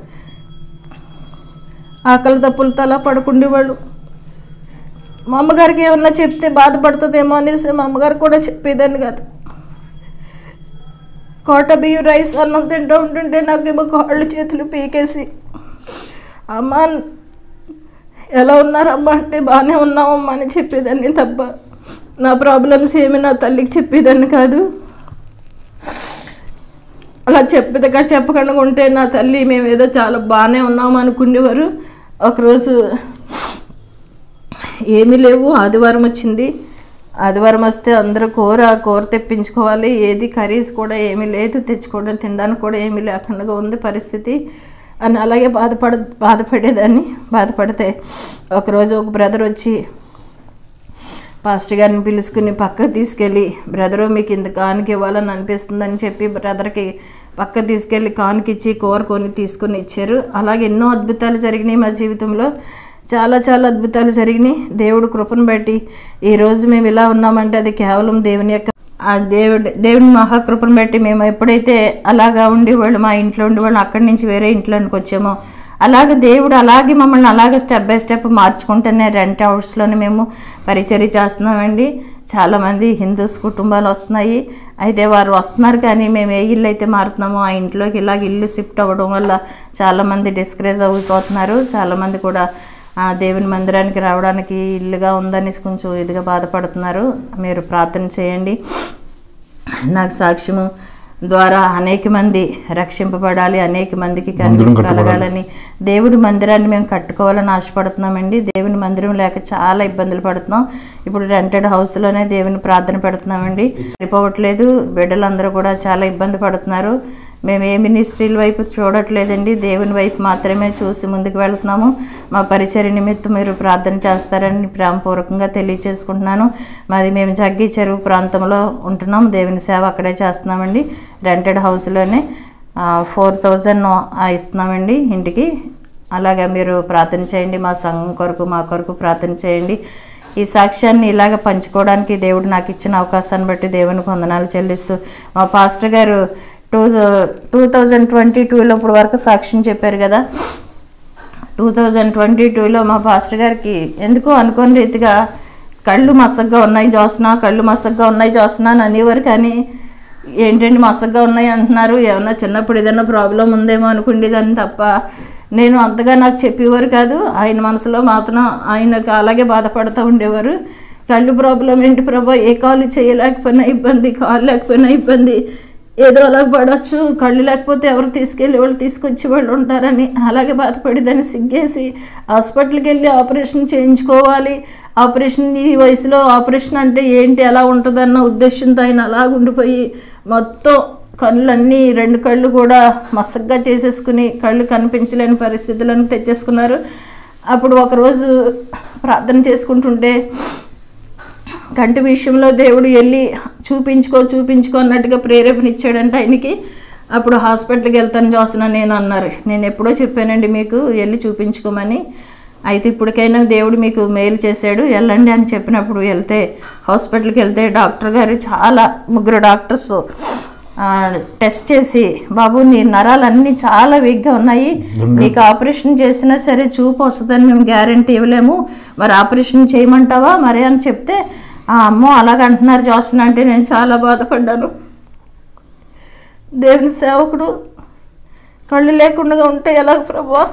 [SPEAKER 2] ఆకలి తప్పులతో అలా పడుకుండేవాళ్ళు. మా అమ్మగారికి ఏమన్నా చెప్తే బాధపడుతుందేమో అనేసి మా అమ్మగారు కూడా చెప్పేదాన్ని కాదు. కోట బియ్యం రైస్ అన్నం తింటూ ఉంటుంటే నాకేమో కాళ్ళు చేతులు పీకేసి, అమ్మ ఎలా ఉన్నారమ్మా అంటే బాగానే ఉన్నామమ్మా అని చెప్పేదాన్ని తప్ప నా ప్రాబ్లమ్స్ ఏమి నా తల్లికి చెప్పేదాన్ని కాదు. అలా చెప్పకుండా ఉంటే నా తల్లి మేము ఏదో చాలా బాగానే ఉన్నాము అనుకునేవారు. ఒకరోజు ఏమీ లేవు, ఆదివారం వచ్చింది. ఆదివారం వస్తే అందరూ కూర తెప్పించుకోవాలి, ఏది కర్రీస్ కూడా ఏమీ లేదు, తెచ్చుకోవడం తినడానికి కూడా ఏమీ లేకుండా ఉంది పరిస్థితి అని అలాగే బాధపడేదాన్ని. బాధపడితే ఒకరోజు ఒక బ్రదర్ వచ్చి పాస్టర్ గారిని పిలుచుకుని పక్కకు తీసుకెళ్ళి, బ్రదరు మీకు ఇంత కానుక ఇవ్వాలని అనిపిస్తుందని చెప్పి బ్రదర్కి పక్క తీసుకెళ్ళి కానుకిచ్చి కూర కొని తీసుకొని ఇచ్చారు. అలాగే ఎన్నో అద్భుతాలు జరిగినాయి మా జీవితంలో, చాలా చాలా అద్భుతాలు జరిగినాయి. దేవుడు కృపను బట్టి ఈరోజు మేము ఇలా ఉన్నామంటే అది కేవలం దేవుని యొక్క దేవుని మహాకృపను బట్టి. మేము ఎప్పుడైతే అలాగా ఉండేవాళ్ళు, మా ఇంట్లో ఉండేవాళ్ళు అక్కడి నుంచి వేరే ఇంట్లోనికి వచ్చామో అలాగే దేవుడు అలాగే మమ్మల్ని అలాగే స్టెప్ బై స్టెప్ మార్చుకుంటూనే రెంట్ హౌస్లోనే మేము పరిచర్య చేస్తున్నామండి. చాలామంది హిందూస్ కుటుంబాలు వస్తున్నాయి. అయితే వారు వస్తున్నారు కానీ మేము ఏ ఇల్లు అయితే మారుతున్నామో ఆ ఇంట్లోకి ఇలాగ ఇల్లు షిఫ్ట్ అవ్వడం వల్ల చాలామంది డిస్కరేజ్ అయిపోతున్నారు. చాలామంది కూడా దేవుని మందిరానికి రావడానికి ఇల్లుగా ఉందని కొంచెం ఇదిగా బాధపడుతున్నారు. మీరు ప్రార్థన చేయండి. నాకు సాక్ష్యము ద్వారా అనేక మంది రక్షింపబడాలి, అనేక మందికి కలగాలని దేవుడి మందిరాన్ని మేము కట్టుకోవాలని ఆశపడుతున్నామండి. దేవుని మందిరం లేక చాలా ఇబ్బందులు పడుతున్నాం. ఇప్పుడు రెంటెడ్ హౌస్లోనే దేవుని ప్రార్థన పెడుతున్నామండి. సరిపోవట్లేదు. బిడ్డలందరూ కూడా చాలా ఇబ్బంది పడుతున్నారు. మేము ఏ మినిస్ట్రీల వైపు చూడట్లేదండి, దేవుని వైపు మాత్రమే చూసి ముందుకు వెళుతున్నాము. మా పరిచర్య నిమిత్తం మీరు ప్రార్థన చేస్తారని ప్రేమపూర్వకంగా తెలియచేసుకుంటున్నాను. మాది మేము జగ్గి చెరువు ప్రాంతంలో ఉంటున్నాం. దేవుని సేవ అక్కడే చేస్తున్నామండి. రెంటెడ్ హౌస్లోనే 4,000 ఇస్తున్నామండి ఇంటికి. అలాగే మీరు ప్రార్థన చేయండి. మా సంఘం కొరకు మా కొరకు ప్రార్థన చేయండి. ఈ సాక్ష్యాన్ని ఇలాగ పంచుకోవడానికి దేవుడు నాకు ఇచ్చిన అవకాశాన్ని బట్టి దేవునికి వందనాలు చెల్లిస్తూ, మా పాస్టర్ గారు 2022లో ఇప్పుడు వరకు సాక్ష్యం చెప్పారు కదా. 2022లో మా పాస్టర్ గారికి ఎందుకో అనుకోని రీతిగా కళ్ళు మసగ్గా ఉన్నాయి జోస్నా, కళ్ళు మసగ్గా ఉన్నాయి జోస్నా అని అనేవారు. కానీ ఏంటండి మసగ్గా ఉన్నాయి అంటున్నారు, ఏమన్నా చిన్నప్పుడు ఏదైనా ప్రాబ్లం ఉందేమో అనుకుండేదాన్ని తప్ప నేను అంతగా నాకు చెప్పేవారు కాదు. ఆయన మనసులో మాత్రం ఆయనకు అలాగే బాధపడుతూ ఉండేవారు. కళ్ళు ప్రాబ్లం ఏంటి ప్రభా, ఏ కాలు చేయలేకపోయినా ఇబ్బంది, కాలు లేకపోయినా ఇబ్బంది, ఏదో అలాగ పడవచ్చు, కళ్ళు లేకపోతే ఎవరు తీసుకెళ్ళి వాళ్ళు తీసుకొచ్చి వాళ్ళు ఉంటారని అలాగే బాధపడేదాన్ని. సిగ్గేసి హాస్పిటల్కి వెళ్ళి ఆపరేషన్ చేయించుకోవాలి, ఆపరేషన్ ఈ వయసులో ఆపరేషన్ అంటే ఏంటి ఎలా ఉంటుందన్న ఉద్దేశంతో ఆయన అలాగ ఉండిపోయి మొత్తం కళ్ళన్నీ 2 కళ్ళు కూడా మసగ్గా చేసేసుకుని కళ్ళు కనిపించలేని పరిస్థితులను తెచ్చేసుకున్నారు. అప్పుడు ఒకరోజు ప్రార్థన చేసుకుంటుంటే కంటి విషయంలో దేవుడు వెళ్ళి చూపించుకో అన్నట్టుగా ప్రేరేపణ ఇచ్చాడంట ఆయనకి. అప్పుడు హాస్పిటల్కి వెళ్తాను చూస్తున్నాను నేను అన్నారు. నేను ఎప్పుడో చెప్పానండి మీకు వెళ్ళి చూపించుకోమని. అయితే ఇప్పటికైనా దేవుడు మీకు మేలు చేశాడు, వెళ్ళండి అని చెప్పినప్పుడు వెళ్తే హాస్పిటల్కి వెళ్తే డాక్టర్ గారు చాలా 3 డాక్టర్స్ టెస్ట్ చేసి, బాబు నీ నరాలన్నీ చాలా వీక్గా ఉన్నాయి, నీకు ఆపరేషన్ చేసినా సరే చూపు వస్తుందని మేము గ్యారంటీ ఇవ్వలేము, మరి ఆపరేషన్ చేయమంటావా మరి అని చెప్తే, అమ్మో అలాగంటున్నారు చూస్తున్నా అంటే నేను చాలా బాధపడ్డాను. దేవుని సేవకుడు కళ్ళు లేకుండా ఉంటే ఎలాగ ప్రభువా,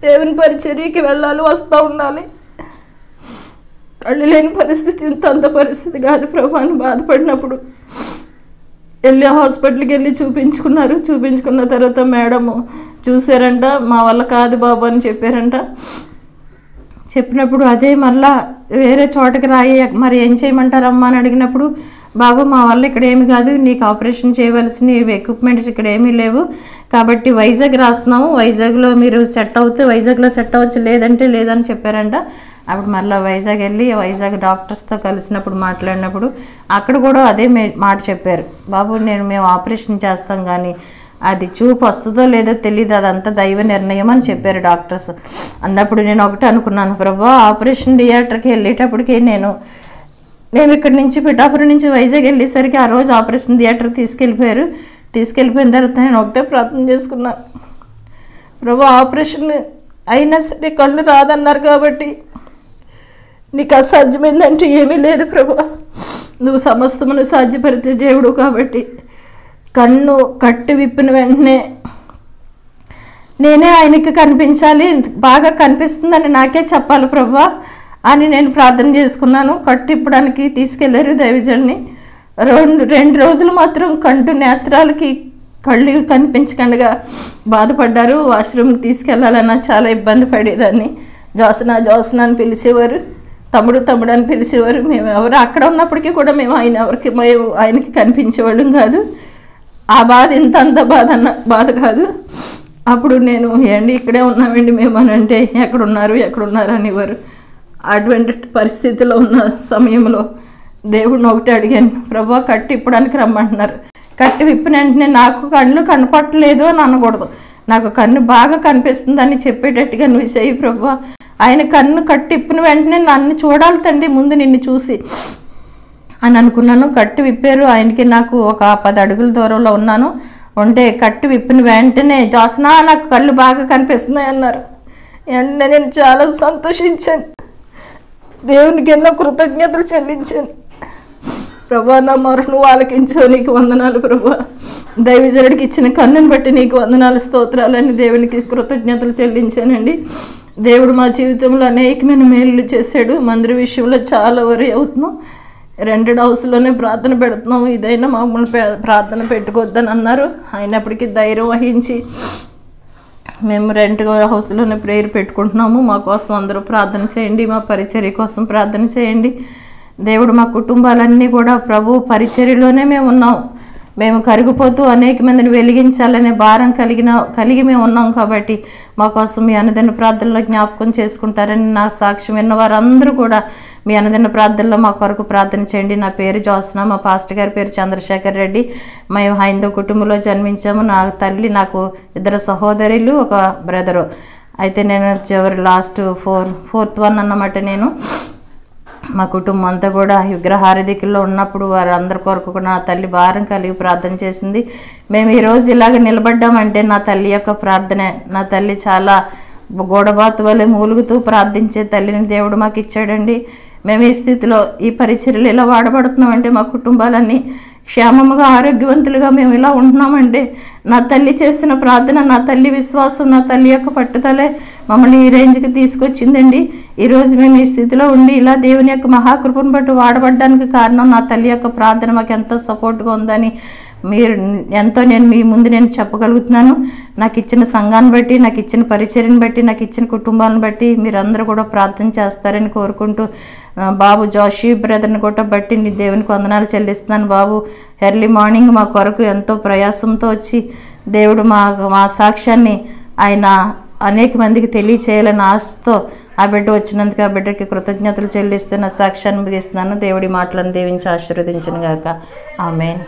[SPEAKER 2] దేవుని పరిచర్యకి వెళ్ళాలి, వస్తూ ఉండాలి, కళ్ళు లేని పరిస్థితి ఇంత పరిస్థితి కాదు ప్రభు అని బాధపడినప్పుడు వెళ్ళి హాస్పిటల్కి వెళ్ళి చూపించుకున్నారు. చూపించుకున్న తర్వాత మేడము చూసారంట, మా వల్ల కాదు బాబు అని చెప్పారంట. చెప్పినప్పుడు అదే మళ్ళా వేరే చోటకి రాయి, మరి ఏం చేయమంటారమ్మా అని అడిగినప్పుడు, బాబు మా వల్ల ఇక్కడ ఏమి కాదు, నీకు ఆపరేషన్ చేయవలసిన ఎక్విప్మెంట్స్ ఇక్కడ ఏమీ లేవు కాబట్టి వైజాగ్ రాస్తున్నాము, వైజాగ్లో మీరు సెట్ అవుతే వైజాగ్లో సెట్ అవ్వచ్చు, లేదంటే లేదని చెప్పారంట. అప్పుడు మళ్ళీ వైజాగ్ వెళ్ళి వైజాగ్ డాక్టర్స్తో కలిసినప్పుడు మాట్లాడినప్పుడు అక్కడ కూడా అదే మాట చెప్పారు, బాబు మేము ఆపరేషన్ చేస్తాం కానీ అది చూపు వస్తుందో లేదో తెలియదు, అదంతా దైవ నిర్ణయం అని చెప్పారు డాక్టర్స్. అన్నప్పుడు నేను ఒకటి అనుకున్నాను, ప్రభా ఆపరేషన్ థియేటర్కి వెళ్ళేటప్పటికి నేను ఇక్కడి నుంచి పిఠాపురం నుంచి వైజాగ్ వెళ్ళేసరికి ఆ రోజు ఆపరేషన్ థియేటర్కి తీసుకెళ్ళిపోయిన తర్వాత నేను ఒకటే ప్రార్థన చేసుకున్నాను, ప్రభా ఆపరేషన్ అయినా సరే కళ్ళు రాదన్నారు కాబట్టి నీకు అసాధ్యమైందంటే ఏమీ లేదు ప్రభా, నువ్వు సమస్తమును సాధ్యపరిచే దేవుడు కాబట్టి కన్ను కట్టి విప్పిన వెంటనే నేనే ఆయనకి కనిపించాలి, బాగా కనిపిస్తుందని నాకే చెప్పాలి ప్రభా అని నేను ప్రార్థన చేసుకున్నాను. కట్టు ఇప్పడానికి తీసుకెళ్లారు దైవజన్ని. 2 రోజులు మాత్రం కంటు నేత్రాలకి కళ్ళు కనిపించకుండా బాధపడ్డారు. వాష్రూమ్కి తీసుకెళ్లాలన్నా చాలా ఇబ్బంది పడేదాన్ని. జోసనా అని పిలిచేవారు, తమ్ముడు అని పిలిచేవారు. మేము ఎవరు అక్కడ ఉన్నప్పటికీ కూడా మేము ఆయనకి కనిపించేవాళ్ళం కాదు. ఆ బాధ అంత బాధ కాదు. అప్పుడు నేను ఏండి ఇక్కడే ఉన్నామండి మేము అని అంటే ఎక్కడున్నారు అనేవారు. అటువంటి పరిస్థితిలో ఉన్న సమయంలో దేవుడిని ఒకటి అడిగాను, ప్రభా కట్టి ఇప్పడానికి రమ్మంటున్నారు, కట్టి విప్పిన వెంటనే నాకు కళ్ళు కనపట్టలేదు అని అనకూడదు, నాకు కన్ను బాగా కనిపిస్తుందని చెప్పేటట్టుగా నువ్వు చేయి ప్రభా. ఆయన కన్ను కట్టి ఇప్పిన వెంటనే నన్ను చూడాలి తండ్రి ముందు నిన్ను చూసి అని అనుకున్నాను. కట్టు విప్పారు. ఆయనకి నాకు ఒక 10 అడుగుల దూరంలో ఉన్నాను. ఉంటే కట్టు విప్పిన వెంటనే జోస్నా నాకు కళ్ళు బాగా కనిపిస్తున్నాయి అన్నారు. వెంటనే నేను చాలా సంతోషించాను. దేవునికి ఎన్నో కృతజ్ఞతలు చెల్లించాను ప్రభా. నా మొరను ఆలకించావు, నీకు వందనాలు ప్రభా. దైవజనుడికి ఇచ్చిన కన్నుని బట్టి నీకు వందనాలు, స్తోత్రాలని దేవునికి కృతజ్ఞతలు చెల్లించానండి. దేవుడు మా జీవితంలో అనేకమైన మేలు చేశాడు. మందిర విషయంలో చాలా వరి అవుతున్నాం, రెంటెడ్ హౌస్లోనే ప్రార్థన పెడుతున్నాం. ఇదైనా మామూలు ప్రార్థన పెట్టుకోవద్దని అన్నారు. అయినప్పటికీ ధైర్యం వహించి మేము రెంట్ హౌస్లోనే ప్రేయర్ పెట్టుకుంటున్నాము. మా కోసం అందరూ ప్రార్థన చేయండి, మా పరిచర్య కోసం ప్రార్థన చేయండి. దేవుడు మా కుటుంబాలన్నీ కూడా ప్రభు పరిచర్యలోనే మేము ఉన్నాం. మేము కరిగిపోతూ అనేక మందిని వెలిగించాలనే భారం కలిగి మేము ఉన్నాం. కాబట్టి మా కోసం మీ అనుదిన ప్రార్థనలో జ్ఞాపకం చేసుకుంటారని నా సాక్ష్యం విన్న వారందరూ కూడా మీ అనుదిన ప్రార్థనలో మా కొరకు ప్రార్థన చేయండి. నా పేరు జోస్న, మా పాస్టర్ గారి పేరు చంద్రశేఖర్ రెడ్డి. మేము హైందవ కుటుంబంలో జన్మించాము. నా తల్లి, నాకు 2 సహోదరులు, ఒక బ్రదరు. అయితే నేను చివరి లాస్ట్ ఫోర్త్ వన్ అన్నమాట. నేను మా కుటుంబం అంతా కూడా విగ్రహారాధికుల్లో ఉన్నప్పుడు వారందరి కొరకు కూడా నా తల్లి భారం కలిగి ప్రార్థన చేసింది. మేము ఈరోజు ఇలాగ నిలబడ్డామంటే నా తల్లి యొక్క ప్రార్థనే. నా తల్లి చాలా గోడబాతు వలె మూలుగుతూ ప్రార్థించే తల్లిని దేవుడు మాకు ఇచ్చాడండి. మేము ఈ స్థితిలో ఈ పరిచర్యలు ఇలా వాడబడుతున్నామంటే మా కుటుంబాలన్నీ క్షేమముగా ఆరోగ్యవంతులుగా మేము ఇలా ఉంటున్నామంటే నా తల్లి చేసిన ప్రార్థన, నా తల్లి విశ్వాసం, నా తల్లి యొక్క పట్టుదలే మమ్మల్ని ఈ రేంజ్కి తీసుకొచ్చిందండి. ఈరోజు మేము ఈ స్థితిలో ఉండి ఇలా దేవుని యొక్క మహాకృపను బట్టి వాడబడ్డానికి కారణం నా తల్లి యొక్క ప్రార్థన మాకు ఎంతో సపోర్ట్గా ఉందని నేను మీ ముందు చెప్పగలుగుతున్నాను. నాకు ఇచ్చిన సంఘాన్ని బట్టి, నాకు ఇచ్చిన పరిచర్యను బట్టి, నాకు ఇచ్చిన కుటుంబాలను బట్టి మీరందరూ కూడా ప్రార్థన చేస్తారని కోరుకుంటూ బాబు జోషి బ్రదర్ని కూడా బట్టి నీ దేవునికి వందనాలు చెల్లిస్తున్నాను. బాబు ఎర్లీ మార్నింగ్ మా కొరకు ఎంతో ప్రయాసంతో వచ్చి దేవుడు మా సాక్ష్యాన్ని ఆయన అనేక మందికి తెలియచేయాలని ఆశతో ఆ బిడ్డ వచ్చినందుకు ఆ బిడ్డకి కృతజ్ఞతలు చెల్లిస్తున్న సాక్ష్యాన్ని ముగిస్తున్నాను. దేవుడి మాటలను దీవించి ఆశీర్వదించును గాక. ఆమేన్.